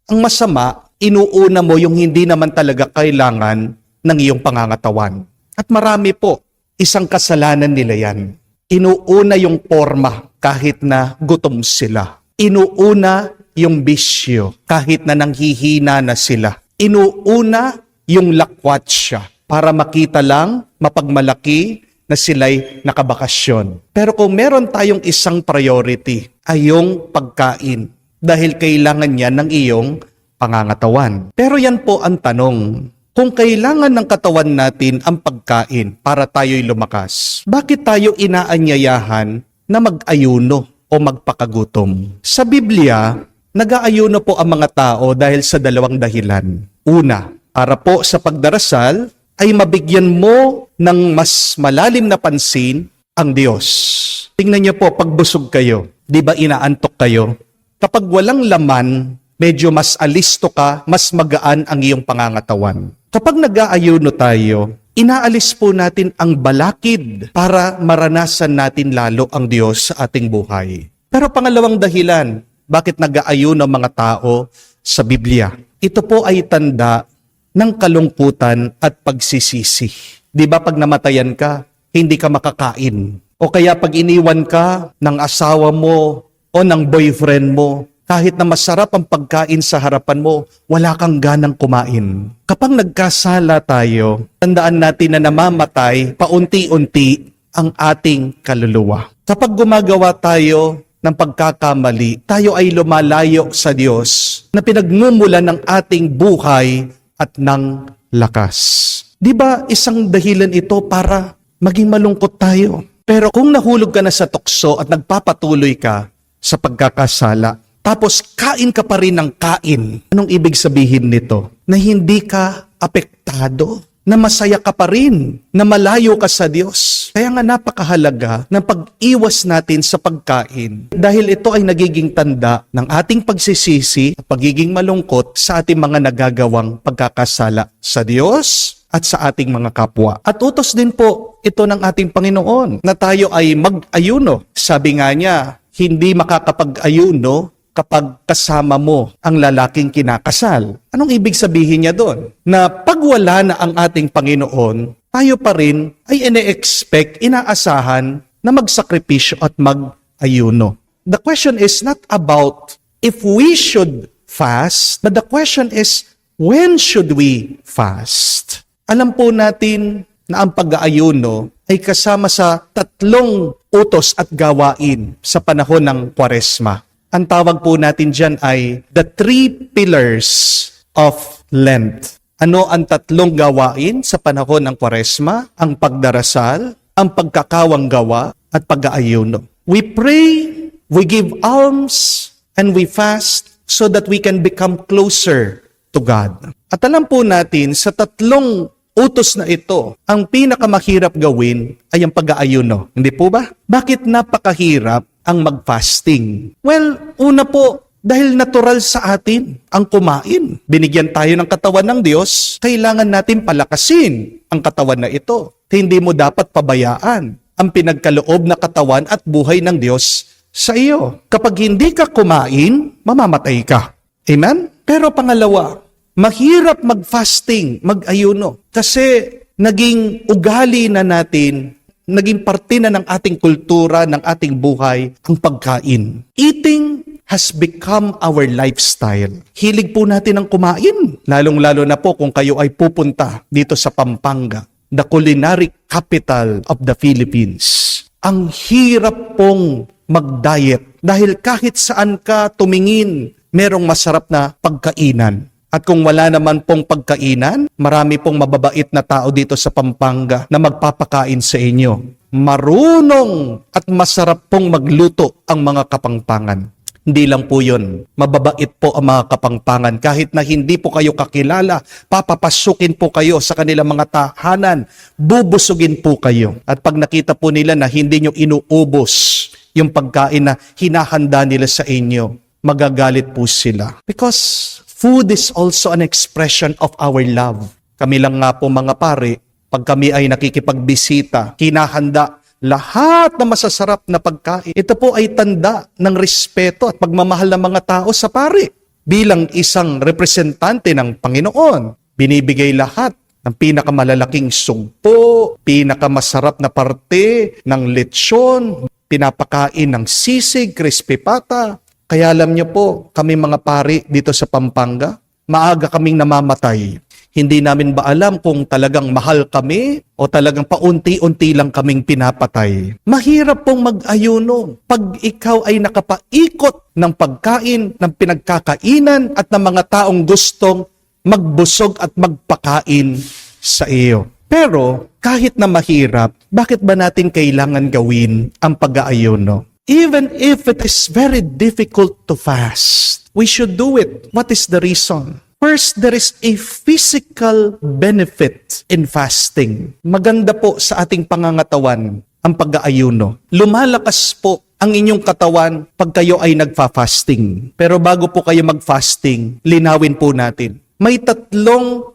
Ang masama, inuuna mo yung hindi naman talaga kailangan ng iyong pangangatawan. At marami po, isang kasalanan nila yan. Inuuna yung forma kahit na gutom sila. Inuuna yung bisyo kahit na nanghihina na sila. Inuuna yung lakwatsa para makita lang, mapagmalaki na sila'y nakabakasyon. Pero kung meron tayong isang priority, ay yung pagkain dahil kailangan niya ng iyong pangangatawan. Pero yan po ang tanong. Kung kailangan ng katawan natin ang pagkain para tayo'y lumakas, bakit tayo inaanyayahan na mag-ayuno o magpakagutom? Sa Biblia, nag-aayuno po ang mga tao dahil sa dalawang dahilan. Una, para po sa pagdarasal ay mabigyan mo ng mas malalim na pansin ang Diyos. Tingnan niyo po, pag busog kayo, di ba inaantok kayo? Kapag walang laman, medyo mas alisto ka, mas magaan ang iyong pangangatawan. Kapag nag-aayuno tayo, inaalis po natin ang balakid para maranasan natin lalo ang Diyos sa ating buhay. Pero pangalawang dahilan, bakit nag-aayuno ang mga tao sa Biblia? Ito po ay tanda ng kalungkutan at pagsisisi. Di ba pag namatayan ka, hindi ka makakain? O kaya pag iniwan ka ng asawa mo o ng boyfriend mo, kahit na masarap ang pagkain sa harapan mo, wala kang ganang kumain. Kapag nagkasala tayo, tandaan natin na namamatay paunti-unti ang ating kaluluwa. Kapag gumagawa tayo ng pagkakamali, tayo ay lumalayo sa Diyos na pinagmumulan ng ating buhay at ng lakas. Di ba isang dahilan ito para maging malungkot tayo? Pero kung nahulog ka na sa tukso at nagpapatuloy ka sa pagkakasala, tapos kain ka pa rin ng kain, anong ibig sabihin nito? Na hindi ka apektado, na masaya ka pa rin, na malayo ka sa Diyos. Kaya nga napakahalaga ng pag-iwas natin sa pagkain dahil ito ay nagiging tanda ng ating pagsisisi at pagiging malungkot sa ating mga nagagawang pagkakasala sa Diyos at sa ating mga kapwa. At utos din po ito ng ating Panginoon na tayo ay mag-ayuno. Sabi nga niya, hindi makakapag-ayuno kapag kasama mo ang lalaking kinakasal. Anong ibig sabihin niya doon? Na pag wala na ang ating Panginoon, tayo pa rin ay ine-expect, inaasahan na magsakripisyo at mag-ayuno. The question is not about if we should fast, but the question is when should we fast? Alam po natin na ang pag-aayuno ay kasama sa 3 utos at gawain sa panahon ng Kwaresma. Ang tawag po natin dyan ay the 3 pillars of Lent. Ano ang 3 gawain sa panahon ng Kwaresma? Ang pagdarasal, ang pagkakawanggawa, at pag-aayuno. We pray, we give alms, and we fast so that we can become closer to God. At alam po natin, sa 3 utos na ito, ang pinakamahirap gawin ay ang pag-aayuno. Hindi po ba? Bakit napakahirap ang mag-fasting? Well, una po, dahil natural sa atin ang kumain. Binigyan tayo ng katawan ng Diyos, kailangan natin palakasin ang katawan na ito. Hindi mo dapat pabayaan ang pinagkaloob na katawan at buhay ng Diyos sa iyo. Kapag hindi ka kumain, mamamatay ka. Amen? Pero pangalawa, mahirap mag-fasting, mag-ayuno. Kasi naging ugali na natin, naging parte na ng ating kultura, ng ating buhay, ang pagkain. Eating has become our lifestyle. Hilig po natin ang kumain. Lalong-lalo na po kung kayo ay pupunta dito sa Pampanga, the culinary capital of the Philippines. Ang hirap pong mag-diet dahil kahit saan ka tumingin, merong masarap na pagkainan. At kung wala naman pong pagkainan, marami pong mababait na tao dito sa Pampanga na magpapakain sa inyo. Marunong at masarap pong magluto ang mga Kapampangan. Hindi lang po yun. Mababait po ang mga Kapampangan. Kahit na hindi po kayo kakilala, papapasukin po kayo sa kanilang mga tahanan. Bubusugin po kayo. At pag nakita po nila na hindi nyo inuubos yung pagkain na hinahanda nila sa inyo, magagalit po sila. Because food is also an expression of our love. Kami lang nga po mga pare, pag kami ay nakikipagbisita, hinahanda lahat na masasarap na pagkain. Ito po ay tanda ng respeto at pagmamahal ng mga tao sa pare. Bilang isang representante ng Panginoon, binibigay lahat ng pinakamalalaking sugpo, pinakamasarap na parte ng lechon, pinapakain ng sisig, crispy pata. Kaya alam niyo po, kami mga pari dito sa Pampanga, maaga kaming namamatay. Hindi namin ba alam kung talagang mahal kami o talagang paunti-unti lang kaming pinapatay? Mahirap pong mag-ayuno pag ikaw ay nakapaikot ng pagkain, ng pinagkakainan at ng mga taong gustong magbusog at magpakain sa iyo. Pero kahit na mahirap, bakit ba natin kailangan gawin ang pag-aayuno? Even if it is very difficult to fast, we should do it. What is the reason? First, there is a physical benefit in fasting. Maganda po sa ating pangangatawan ang pag-aayuno. Lumalakas po ang inyong katawan pag kayo ay nagfa-fasting. Pero bago po kayo mag-fasting, linawin po natin. May 3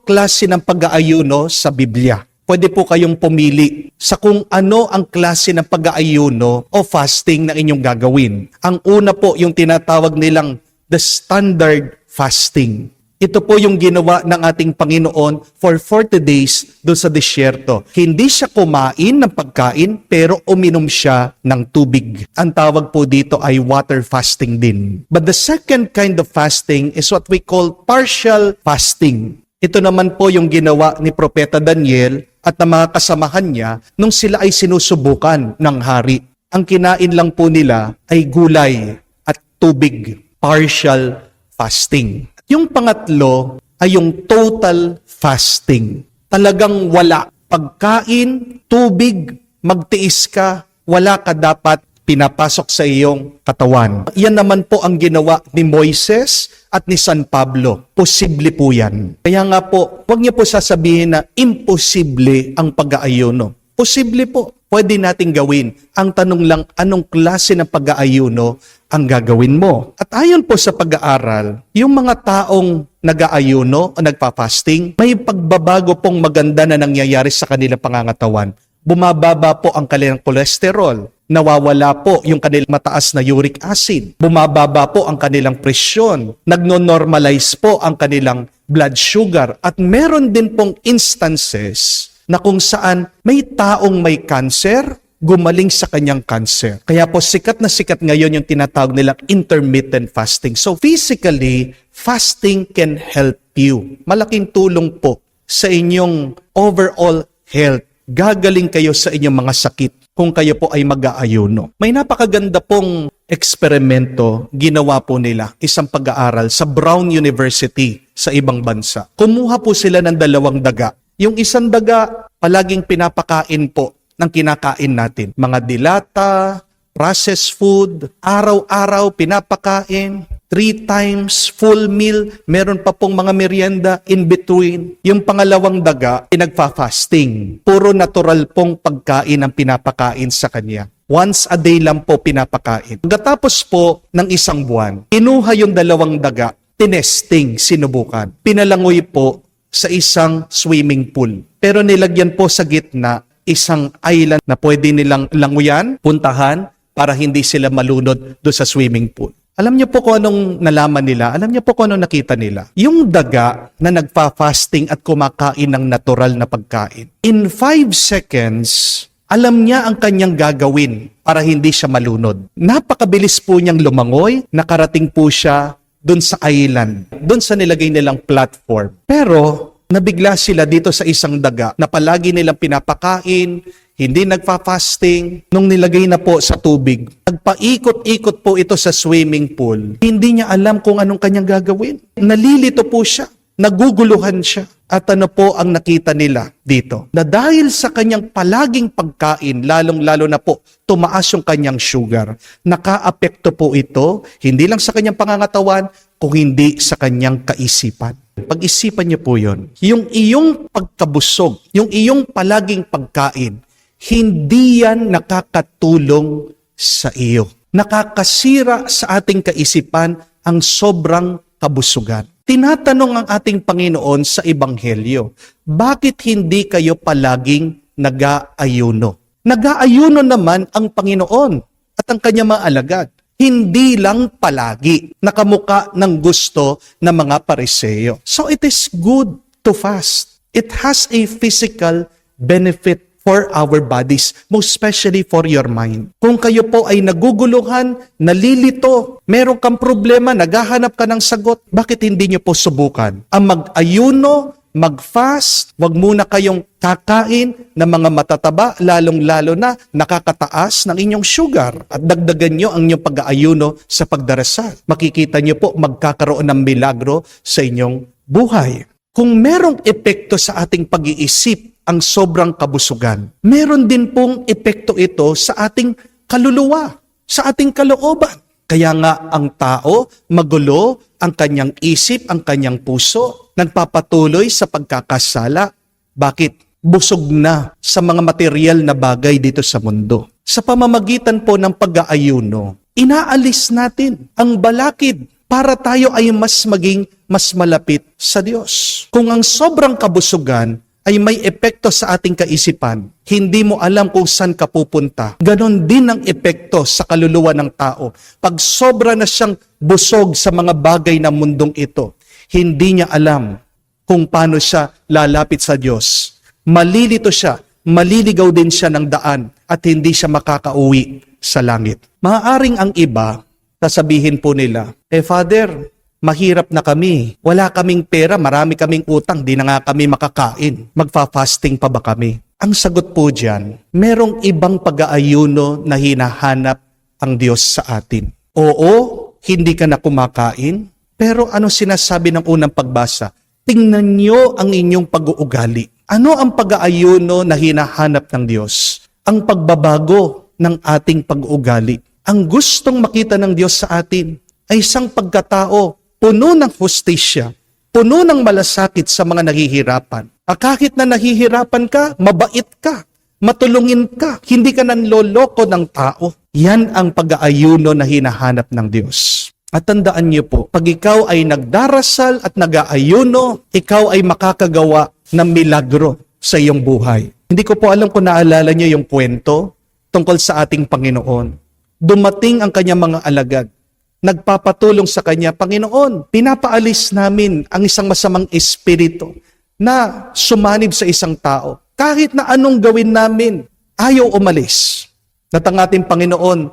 klase ng pag-aayuno sa Biblia. Pwede po kayong pumili sa kung ano ang klase ng pag-aayuno o fasting na inyong gagawin. Ang una po yung tinatawag nilang the standard fasting. Ito po yung ginawa ng ating Panginoon for 40 days doon sa disyerto. Hindi siya kumain ng pagkain pero uminom siya ng tubig. Ang tawag po dito ay water fasting din. But the second kind of fasting is what we call partial fasting. Ito naman po yung ginawa ni Propeta Daniel at ng mga kasamahan niya nung sila ay sinusubukan ng hari. Ang kinain lang po nila ay gulay at tubig, partial fasting. Yung pangatlo ay yung total fasting. Talagang wala. Pagkain, tubig, magtiis ka, wala ka dapat pinapasok sa iyong katawan. Yan naman po ang ginawa ni Moises at ni San Pablo. Posible po yan. Kaya nga po, huwag niyo po sasabihin na imposible ang pag-aayuno. Posible po. Pwede nating gawin. Ang tanong lang, anong klase ng pag-aayuno ang gagawin mo? At ayon po sa pag-aaral, yung mga taong nag-aayuno o nagpa-fasting, may pagbabago pong maganda na nangyayari sa kanilang pangangatawan. Bumababa po ang kanilang cholesterol. Nawawala po yung kanilang mataas na uric acid. Bumababa po ang kanilang presyon. Nagno-normalize po ang kanilang blood sugar. At meron din pong instances na kung saan may taong may cancer, gumaling sa kanyang cancer. Kaya po sikat na sikat ngayon yung tinatawag nilang intermittent fasting. So physically, fasting can help you. Malaking tulong po sa inyong overall health. Gagaling kayo sa inyong mga sakit kung kayo po ay mag-aayuno. May napakaganda pong eksperimento ginawa po nila, isang pag-aaral sa Brown University sa ibang bansa. Kumuha po sila ng 2 daga. Yung isang daga, palaging pinapakain po ng kinakain natin. Mga dilata, processed food, araw-araw pinapakain, 3 times, full meal, meron pa pong mga merienda in between. Yung pangalawang daga, pinagfa-fasting. Puro natural pong pagkain ang pinapakain sa kanya. Once a day lang po pinapakain. Pagkatapos po ng 1 buwan, kinuha yung 2 daga, tinesting, sinubukan. Pinalangoy po sa isang swimming pool. Pero nilagyan po sa gitna isang island na pwede nilang languyan, puntahan, para hindi sila malunod doon sa swimming pool. Alam niyo po kung anong nalaman nila? Alam niyo po kung anong nakita nila? Yung daga na nagpa-fasting at kumakain ng natural na pagkain. In 5 seconds, alam niya ang kanyang gagawin para hindi siya malunod. Napakabilis po niyang lumangoy, nakarating po siya doon sa island, doon sa nilagay nilang platform. Pero nabigla sila dito sa isang daga na palagi nilang pinapakain, hindi nagpa-fasting. Nung nilagay na po sa tubig, nagpaikot-ikot po ito sa swimming pool. Hindi niya alam kung anong kanyang gagawin. Nalilito po siya. Naguguluhan siya. At ano po ang nakita nila dito? Na dahil sa kanyang palaging pagkain, lalong-lalo na po, tumaas yung kanyang sugar. Naka-apekto po ito, hindi lang sa kanyang pangangatawan, kung hindi sa kanyang kaisipan. Pag-isipan niyo po yun. Yung iyong pagkabusog, yung iyong palaging pagkain, hindi yan nakakatulong sa iyo. Nakakasira sa ating kaisipan ang sobrang kabusugan. Tinatanong ang ating Panginoon sa Ebanghelyo, bakit hindi kayo palaging nag-aayuno? Nag-aayuno naman ang Panginoon at ang kanyang mga alagad. Hindi lang palagi nakamuka ng gusto ng mga Pariseo. So it is good to fast. It has a physical benefit for our bodies, most especially for your mind. Kung kayo po ay naguguluhan, nalilito, meron kang problema, naghahanap ka ng sagot, bakit hindi nyo po subukan? Ang mag-ayuno, mag-fast, wag muna kayong kakain ng mga matataba, lalong-lalo na nakakataas ng inyong sugar. At dagdagan nyo ang inyong pag-aayuno sa pagdarasal. Makikita nyo po magkakaroon ng milagro sa inyong buhay. Kung merong epekto sa ating pag-iisip, ang sobrang kabusugan, meron din pong epekto ito sa ating kaluluwa, sa ating kalooban. Kaya nga ang tao, magulo ang kanyang isip, ang kanyang puso, nagpapatuloy sa pagkakasala. Bakit? Busog na sa mga material na bagay dito sa mundo. Sa pamamagitan po ng pag-aayuno, inaalis natin ang balakid para tayo ay maging mas malapit sa Diyos. Kung ang sobrang kabusugan ay may epekto sa ating kaisipan, hindi mo alam kung saan ka pupunta. Ganon din ang epekto sa kaluluwa ng tao. Pag sobra na siyang busog sa mga bagay ng mundong ito, hindi niya alam kung paano siya lalapit sa Diyos. Malilito siya, maliligaw din siya ng daan at hindi siya makakauwi sa langit. Maaaring ang iba, sasabihin po nila, Father, Mahirap na kami. Wala kaming pera, marami kaming utang, di na nga kami makakain. Magfa-fasting pa ba kami? Ang sagot po dyan, merong ibang pag-aayuno na hinahanap ang Diyos sa atin. Oo, hindi ka na kumakain, pero ano sinasabi ng unang pagbasa? Tingnan nyo ang inyong pag-uugali. Ano ang pag-aayuno na hinahanap ng Diyos? Ang pagbabago ng ating pag-uugali. Ang gustong makita ng Diyos sa atin ay isang pagkatao puno ng hustisya, puno ng malasakit sa mga nahihirapan. Kahit na nahihirapan ka, mabait ka, matulungin ka, hindi ka nanloloko ng tao. Yan ang pag-aayuno na hinahanap ng Diyos. At tandaan niyo po, pag ikaw ay nagdarasal at nag-aayuno, ikaw ay makakagawa ng milagro sa iyong buhay. Hindi ko po alam kung naalala niyo yung kwento tungkol sa ating Panginoon. Dumating ang kanyang mga alagad. Nagpapatulong sa kanya, Panginoon, pinapaalis namin ang isang masamang espiritu na sumanib sa isang tao. Kahit na anong gawin namin, ayaw umalis. At ang ating Panginoon,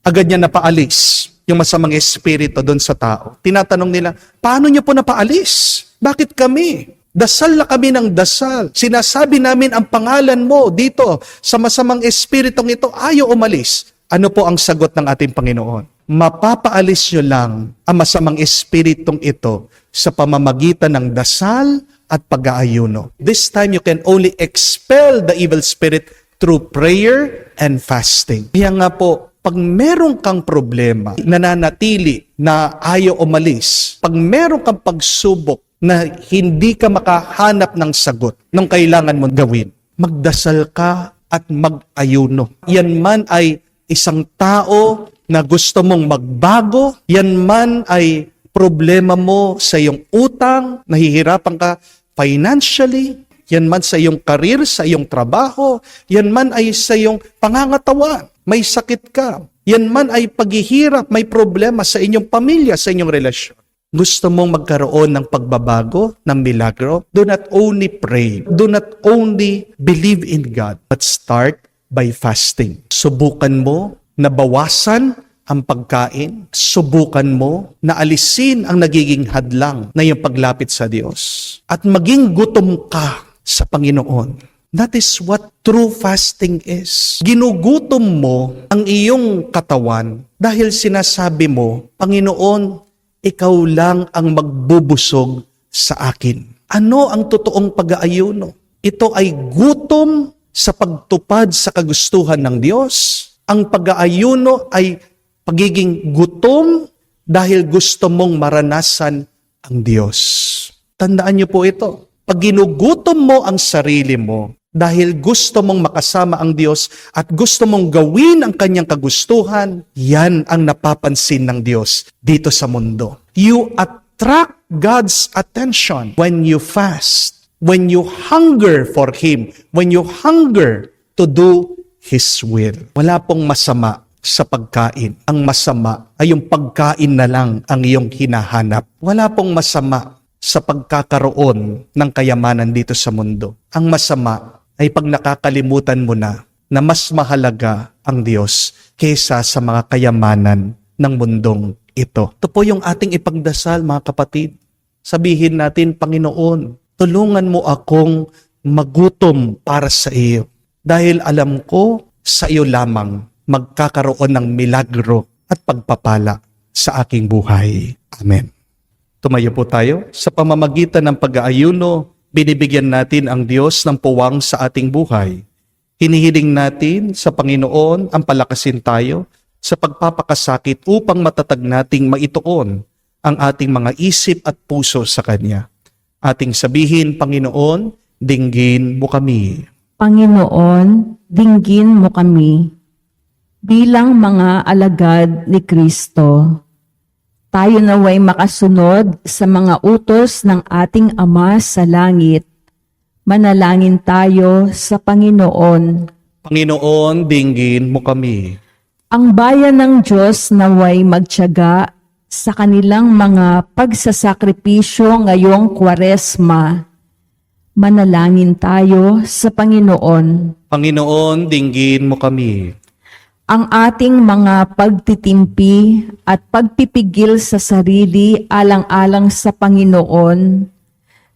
agad niya napaalis yung masamang espiritu doon sa tao. Tinatanong nila, paano niyo po napaalis? Bakit kami? Dasal na kami ng dasal. Sinasabi namin ang pangalan mo dito sa masamang espiritong ito, ayaw umalis. Ano po ang sagot ng ating Panginoon? Mapapaalis nyo lang ang masamang espiritong ito sa pamamagitan ng dasal at pag-aayuno. This time you can only expel the evil spirit through prayer and fasting. Kaya nga po, pag meron kang problema, nananatili na ayaw umalis, pag meron kang pagsubok na hindi ka makahanap ng sagot ng kailangan mong gawin, magdasal ka at mag-ayuno. Yan man ay isang tao na gusto mong magbago, yan man ay problema mo sa iyong utang, nahihirapan ka financially, yan man sa iyong karir, sa iyong trabaho, yan man ay sa iyong pangangatawan, may sakit ka, yan man ay paghihirap, may problema sa inyong pamilya, sa inyong relasyon. Gusto mong magkaroon ng pagbabago, ng milagro, do not only pray, do not only believe in God, but start by fasting. Subukan mo na bawasan ang pagkain, subukan mo na alisin ang nagiging hadlang na iyong paglapit sa Diyos. At maging gutom ka sa Panginoon. That is what true fasting is. Ginugutom mo ang iyong katawan dahil sinasabi mo, Panginoon, ikaw lang ang magbubusog sa akin. Ano ang totoong pag-aayuno? Ito ay gutom sa pagtupad sa kagustuhan ng Diyos. Ang pag-aayuno ay pagiging gutom dahil gusto mong maranasan ang Diyos. Tandaan niyo po ito. Pag ginugutom mo ang sarili mo dahil gusto mong makasama ang Diyos at gusto mong gawin ang kanyang kagustuhan, yan ang napapansin ng Diyos dito sa mundo. You attract God's attention when you fast, when you hunger for Him, when you hunger to do His will. Wala pong masama sa pagkain. Ang masama ay yung pagkain na lang ang iyong hinahanap. Wala pong masama sa pagkakaroon ng kayamanan dito sa mundo. Ang masama ay pag nakakalimutan mo na mas mahalaga ang Diyos kaysa sa mga kayamanan ng mundong ito. Ito po yung ating ipagdasal, mga kapatid. Sabihin natin, Panginoon, tulungan mo akong magutom para sa iyo. Dahil alam ko, sa iyo lamang magkakaroon ng milagro at pagpapala sa aking buhay. Amen. Tumayo po tayo. Sa pamamagitan ng pag-aayuno, binibigyan natin ang Diyos ng puwang sa ating buhay. Hinihiling natin sa Panginoon ang palakasin tayo sa pagpapakasakit upang matatag nating maituon ang ating mga isip at puso sa Kanya. Ating sabihin, Panginoon, dinggin mo kami. Panginoon, dinggin mo kami. Bilang mga alagad ni Kristo, tayo naway makasunod sa mga utos ng ating Ama sa langit. Manalangin tayo sa Panginoon. Panginoon, dinggin mo kami. Ang bayan ng Diyos naway magtiyaga sa kanilang mga pagsasakripisyo ngayong Kwaresma. Manalangin tayo sa Panginoon. Panginoon, dinggin mo kami. ang ating mga pagtitimpi at pagpipigil sa sarili alang-alang sa Panginoon,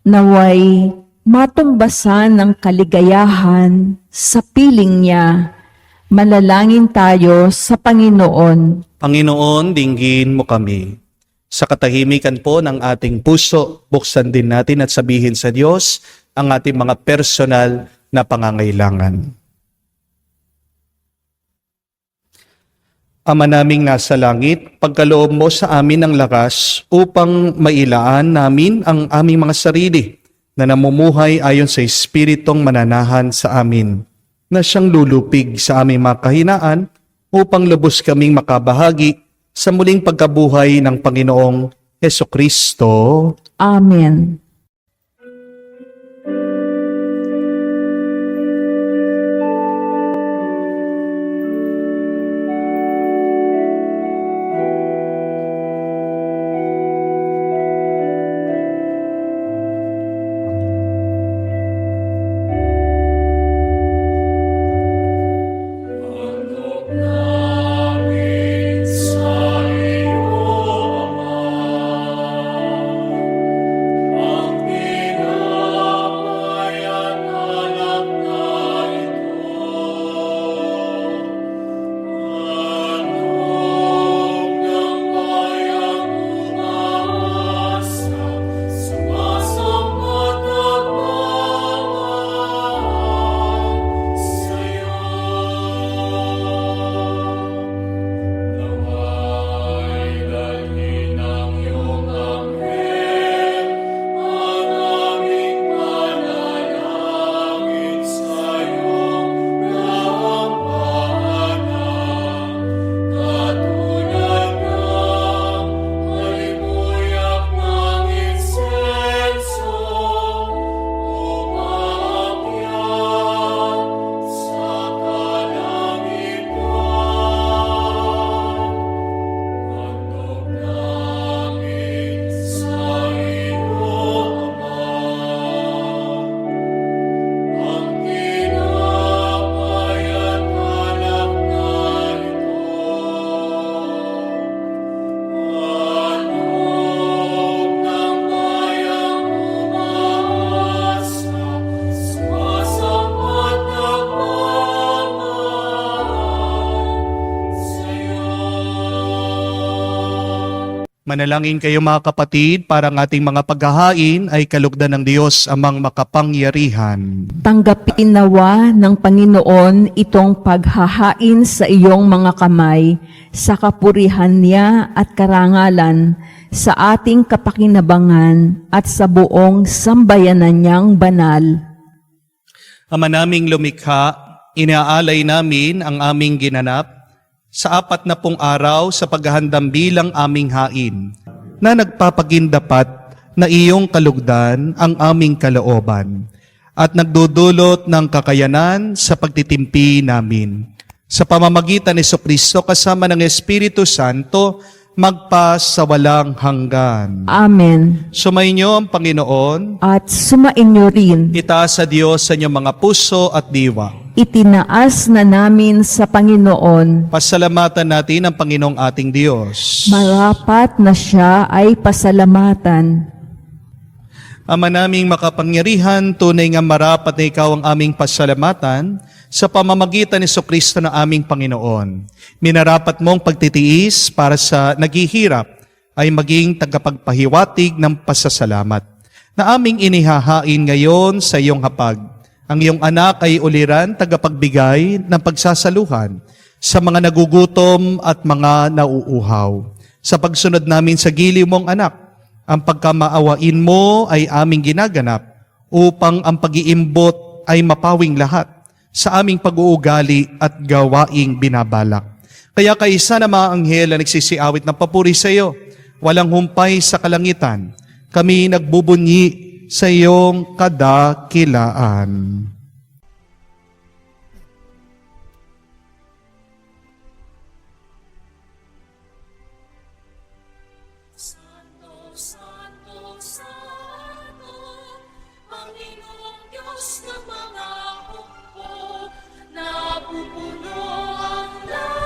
naway matumbasan ng kaligayahan sa piling niya. Manalangin tayo sa Panginoon. Panginoon, dinggin mo kami. Sa katahimikan po ng ating puso, buksan din natin at sabihin sa Diyos ang ating mga personal na pangangailangan. Ama naming nasa langit, pagkaloob mo sa amin ng lakas upang mailaan namin ang aming mga sarili na namumuhay ayon sa Espiritong mananahan sa amin, na siyang lulupig sa aming mga kahinaan upang lubos kaming makabahagi sa muling pagkabuhay ng Panginoong Hesukristo. Amen. Manalangin kayo mga kapatid para ang ating mga paghahain ay kalugdan ng Diyos amang makapangyarihan. Tanggapin nawa ng Panginoon itong paghahain sa iyong mga kamay sa kapurihan niya at karangalan sa ating kapakinabangan at sa buong sambayanan niyang banal. Ama naming lumikha, inaalay namin ang aming ginanap sa 40 araw sa paghahandang bilang aming hain, na nagpapagindapat na iyong kalugdan ang aming kalooban at nagdudulot ng kakayanan sa pagtitimpi namin. Sa pamamagitan ni Jesucristo kasama ng Espiritu Santo, magpa sa walang hanggan. Amen. Sumainyo ang Panginoon, At sumainyo rin, itaas sa Diyos sa inyong mga puso at diwa. itinaas na namin sa Panginoon. Pasalamatan natin ang Panginoong ating Diyos. Marapat na siya ay pasalamatan. Ama naming makapangyarihan, tunay nga marapat na ikaw ang aming pasalamatan sa pamamagitan ni Jesucristo na aming Panginoon. Minarapat mong pagtitiis para sa naghihirap ay maging tagapagpahiwatig ng pasasalamat na aming inihahain ngayon sa iyong hapag. Ang iyong anak ay uliran tagapagbigay ng pagsasaluhan sa mga nagugutom at mga nauuhaw. Sa pagsunod namin sa giliw mong anak, ang pagkamaawain mo ay aming ginaganap upang ang pag-iimbot ay mapawing lahat sa aming pag-uugali at gawaing binabalak. Kaya kaisa na mga anghel na nagsisiawit ng papuri sa iyo, walang humpay sa kalangitan, kami nagbubunyi sa iyong kadakilaan. Santo, Santo, Panginoong Diyos ng mga hukbo, napupuno ang langit.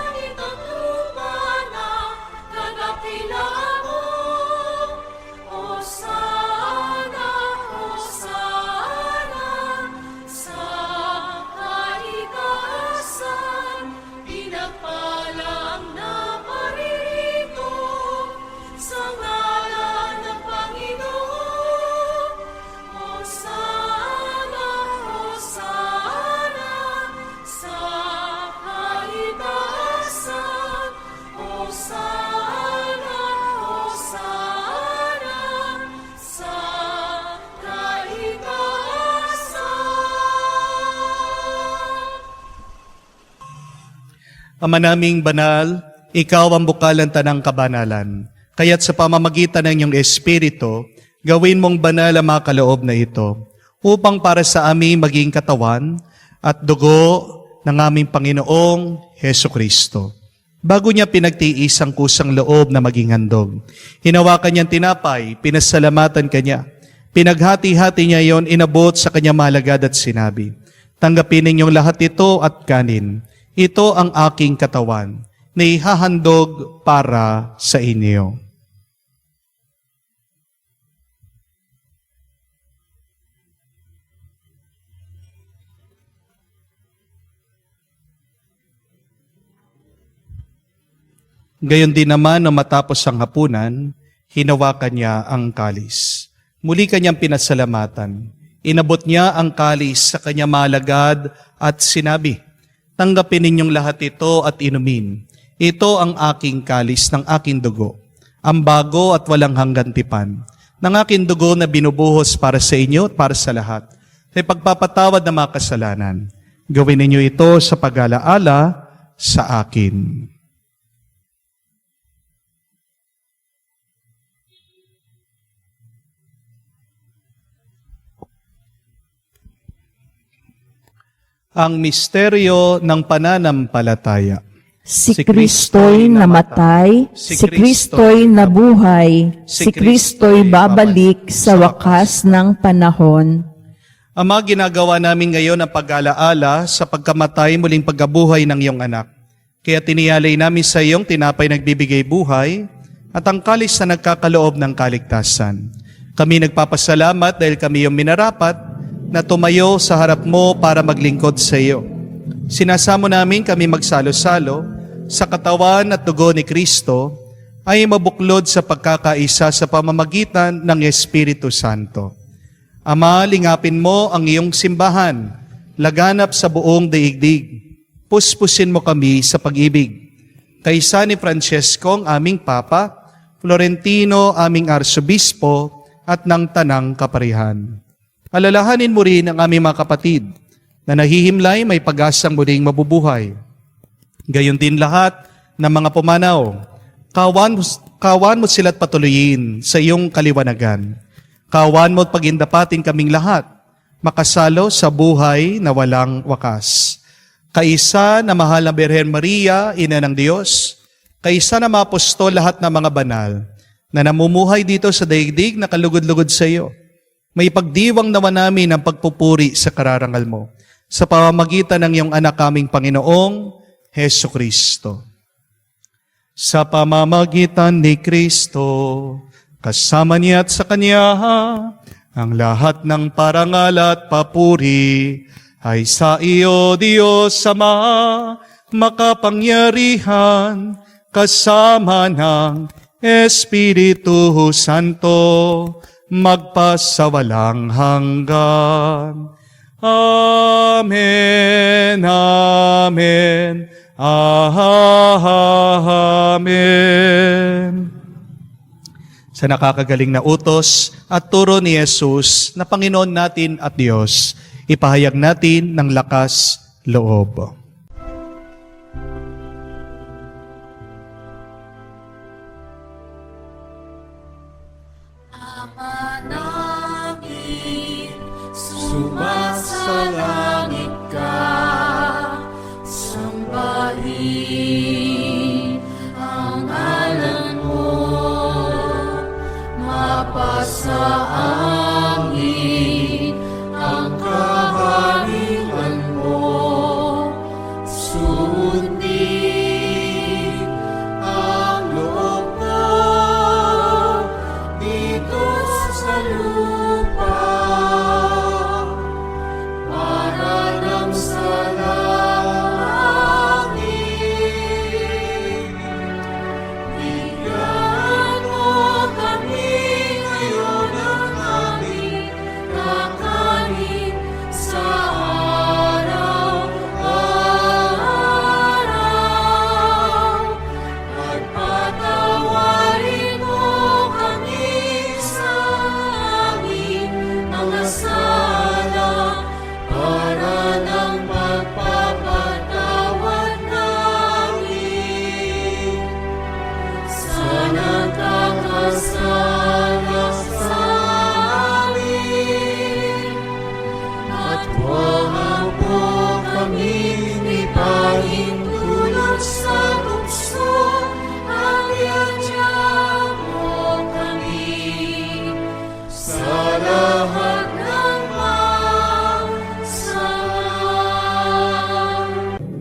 Ama naming banal, ikaw ang bukal ng tanang kabanalan. Kaya't sa pamamagitan ng iyong Espiritu, gawin mong banal ang mga kaloob na ito, upang para sa amin maging katawan at dugo ng aming Panginoong Heso Kristo. Bago niya pinagtiis ang kusang loob na maging handog, hinawakan niyang tinapay, pinasalamatan kanya. Pinaghati-hati niya yon, inabot sa kanya malagad at sinabi, "Tanggapin ninyong lahat ito at kanin. Ito ang aking katawan, na ihahandog para sa inyo." Gayon din naman nang matapos ang hapunan, hinawakan niya ang kalis. Muli kanyang pinasalamatan. Inabot niya ang kalis sa kanya malagad at sinabi, "Tanggapin ninyong lahat ito at inumin. Ito ang aking kalis ng aking dugo, ang bago at walang hanggan tipan, ng aking dugo na binubuhos para sa inyo at para sa lahat, sa pagpapatawad ng mga kasalanan. Gawin ninyo ito sa pag-alaala sa akin." Ang misteryo ng pananampalataya. Si Kristo'y namatay, si Kristo'y nabuhay, si Kristo'y babalik sa wakas ng panahon. Ama, ginagawa namin ngayon ang pag-alaala sa pagkamatay muling pagkabuhay ng iyong anak. Kaya tiniyalay namin sa iyong tinapay nagbibigay buhay at ang kalis na nagkakaloob ng kaligtasan. Kami nagpapasalamat dahil kami yung minarapat na tumayo sa harap mo para maglingkod sa iyo. Sinasamo namin kami magsalo-salo sa katawan at dugo ni Kristo ay mabuklod sa pagkakaisa sa pamamagitan ng Espiritu Santo. Ama, lingapin mo ang iyong simbahan, laganap sa buong daigdig. Puspusin mo kami sa pag-ibig. Kaysa ni Francesco, ang aming Papa, Florentino, aming Arsobispo, at ng Tanang Kaparihan. Alalahanin mo rin ang aming mga kapatid na nahihimlay may pag-asang muling mabubuhay. Gayon din lahat ng mga pumanaw. Kawan mo sila't patuloyin sa iyong kaliwanagan. Kawan mo at pagindapatin kaming lahat, makasalo sa buhay na walang wakas. Kaisa na mahal na Birhen Maria, Ina ng Diyos, kaisa na mga apostol lahat ng mga banal, na namumuhay dito sa daigdig na kalugod-lugod sa iyo. May pagdiwang nawa namin ang pagpupuri sa kararangal mo sa pamamagitan ng iyong anak kaming Panginoong Heso Kristo. Sa pamamagitan ni Kristo, kasama niya at sa Kanya, ang lahat ng parangal at papuri ay sa iyo, Diyos Ama, makapangyarihan, kasama ng Espiritu Santo, magpasawalang hanggan. Amen, amen, amen. Sa nakakagaling na utos at turo ni Jesus na Panginoon natin at Diyos, ipahayag natin ng lakas loob. Ama namin, sumasalangit ka, sambahin ang ngalan mo, mapasa angin ang kaharian mo, sundin ang loob mo dito sa lupa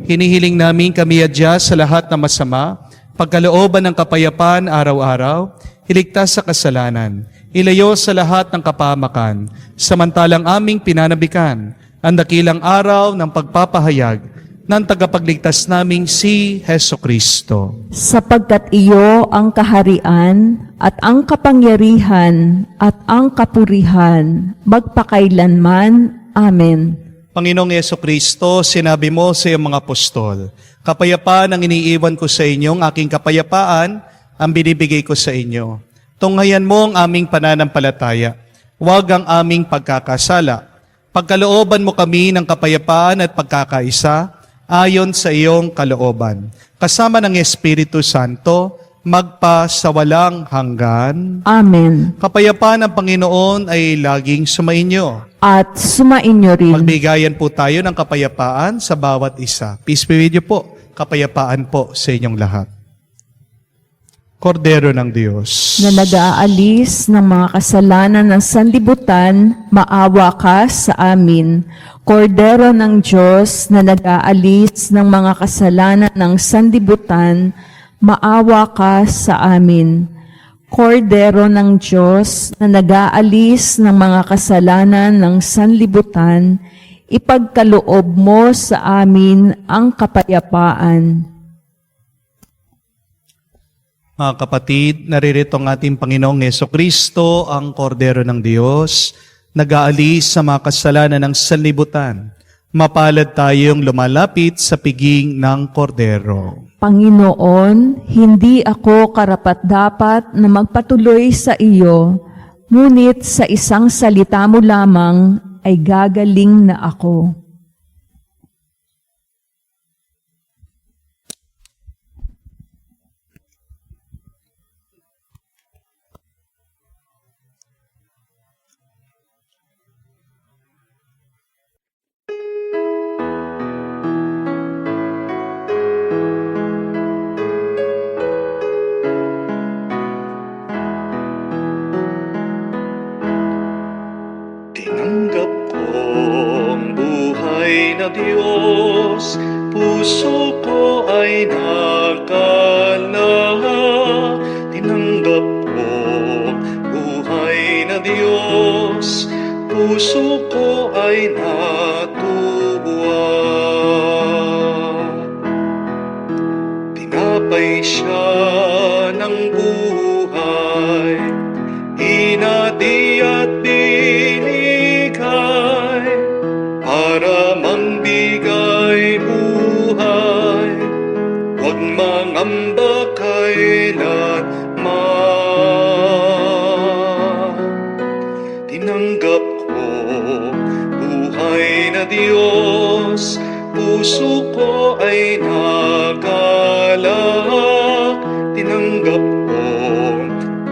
Hinihiling namin kami adya sa lahat ng masama, pagkalooban ng kapayapaan araw-araw, iligtas sa kasalanan, ilayo sa lahat ng kapahamakan, samantalang aming pinanabikan ang dakilang araw ng pagpapahayag ng tagapagligtas naming si Heso Kristo. Sapagkat iyo ang kaharian at ang kapangyarihan at ang kapurihan magpakailanman. Amen. Panginoong Yeso Kristo, sinabi mo sa iyong mga apostol, kapayapaan ang iniiwan ko sa inyong aking kapayapaan ang binibigay ko sa inyo. Tunghayan mo ang aming pananampalataya, huwag ang aming pagkakasala. Pagkalooban mo kami ng kapayapaan at pagkakaisa, ayon sa iyong kalooban. Kasama ng Espiritu Santo, magpa sa walang hanggan. Amen. Kapayapaan ng Panginoon ay laging sumainyo. At sumainyo rin. Magbigayan po tayo ng kapayapaan sa bawat isa. Peace be with you po. Kapayapaan po sa inyong lahat. Kordero ng Diyos, Na nag-aalis ng mga kasalanan ng sanlibutan, maawa ka sa amin. Kordero ng Diyos na nag-aalis ng mga kasalanan ng sanlibutan, maawa ka sa amin. Kordero ng Diyos na nag-aalis ng mga kasalanan ng sanlibutan, ipagkaloob mo sa amin ang kapayapaan. mga kapatid, naririto ang ating Panginoong Jesucristo, ang Kordero ng Diyos, nag-aalis sa mga kasalanan ng sanlibutan. Mapalad tayong lumalapit sa piging ng Kordero. Panginoon, hindi ako karapat-dapat na magpatuloy sa iyo, ngunit sa isang salita mo lamang ay gagaling na ako. Tinanggap ko ang buhay na Diyos, puso ko ay nakalaha. Tinanggap ko ang buhay na Diyos, puso ko ay natuwa. Tinapay siya ng buhay, hinati at binigay para mangbigay buhay, huwag mangamba kailanman. Tinanggap ko buhay na Diyos, puso ko ay nagalak. Tinanggap ko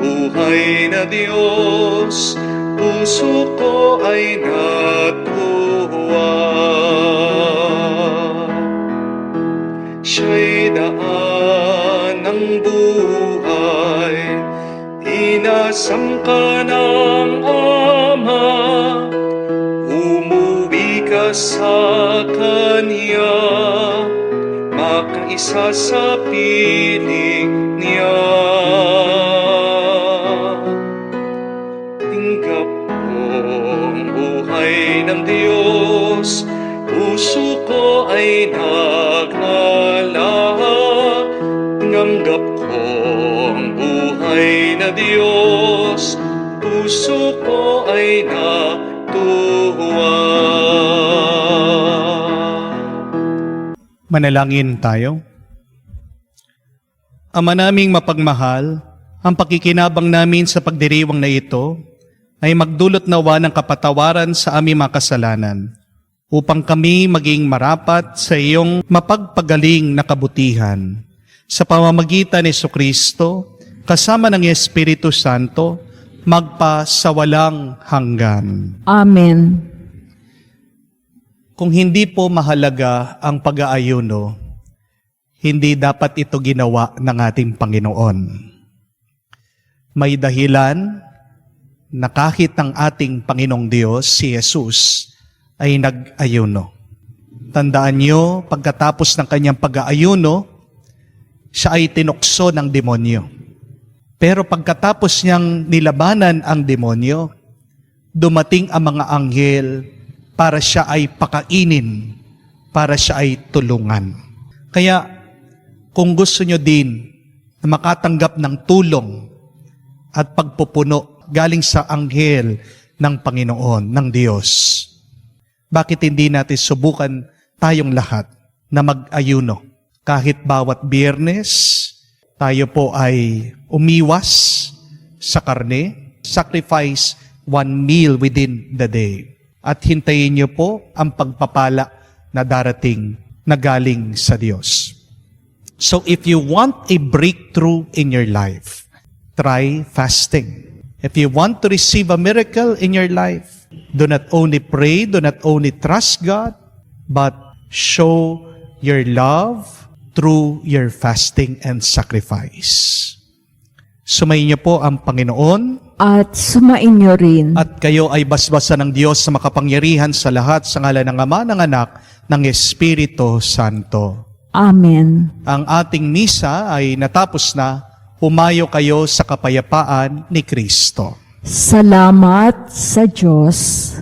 buhay na Diyos, puso ko ay natuwa. Siya'y daan ng buhay, inasangka ng Ama, umuwi ka sa Kanya, makaisa sa piling niya. Tinggap ko ang buhay ng Diyos, puso ko ay naglalahak. Tinanggap ko ang buhay na Diyos, puso ko ay natuwa. Manalangin tayo. Ama naming mapagmahal, ang pakikinabang namin sa pagdiriwang na ito ay magdulot nawa ng kapatawaran sa aming mga kasalanan upang kami maging marapat sa iyong mapagpagaling na kabutihan. Sa pamamagitan ni Jesucristo, kasama ng Espiritu Santo, magpa sa walang hanggan. Amen. Kung hindi po mahalaga ang pag-aayuno, hindi dapat ito ginawa ng ating Panginoon. May dahilan na kahit ang ating Panginoong Diyos, si Jesus, ay nag-ayuno. Tandaan nyo, pagkatapos ng kanyang pag-aayuno, siya ay tinukso ng demonyo. Pero pagkatapos niyang nilabanan ang demonyo, dumating ang mga anghel para siya ay pakainin, para siya ay tulungan. Kaya kung gusto nyo din na makatanggap ng tulong at pagpupuno galing sa anghel ng Panginoon, ng Diyos, bakit hindi natin subukan tayong lahat na mag-ayuno? Kahit bawat Biyernes, tayo po ay umiwas sa karne, sacrifice one meal within the day. At hintayin niyo po ang pagpapala na darating na galing sa Diyos. So if you want a breakthrough in your life, try fasting. If you want to receive a miracle in your life, do not only pray, do not only trust God, but show your love through your fasting and sacrifice. Sumayin niyo po ang Panginoon At sumain niyo rin. at kayo ay basbasan ng Diyos sa makapangyarihan sa lahat sa ngalan ng Ama, ng Anak, ng Espiritu Santo. Amen. Ang ating misa ay natapos na. Pumayo kayo sa kapayapaan ni Kristo. Salamat sa Diyos.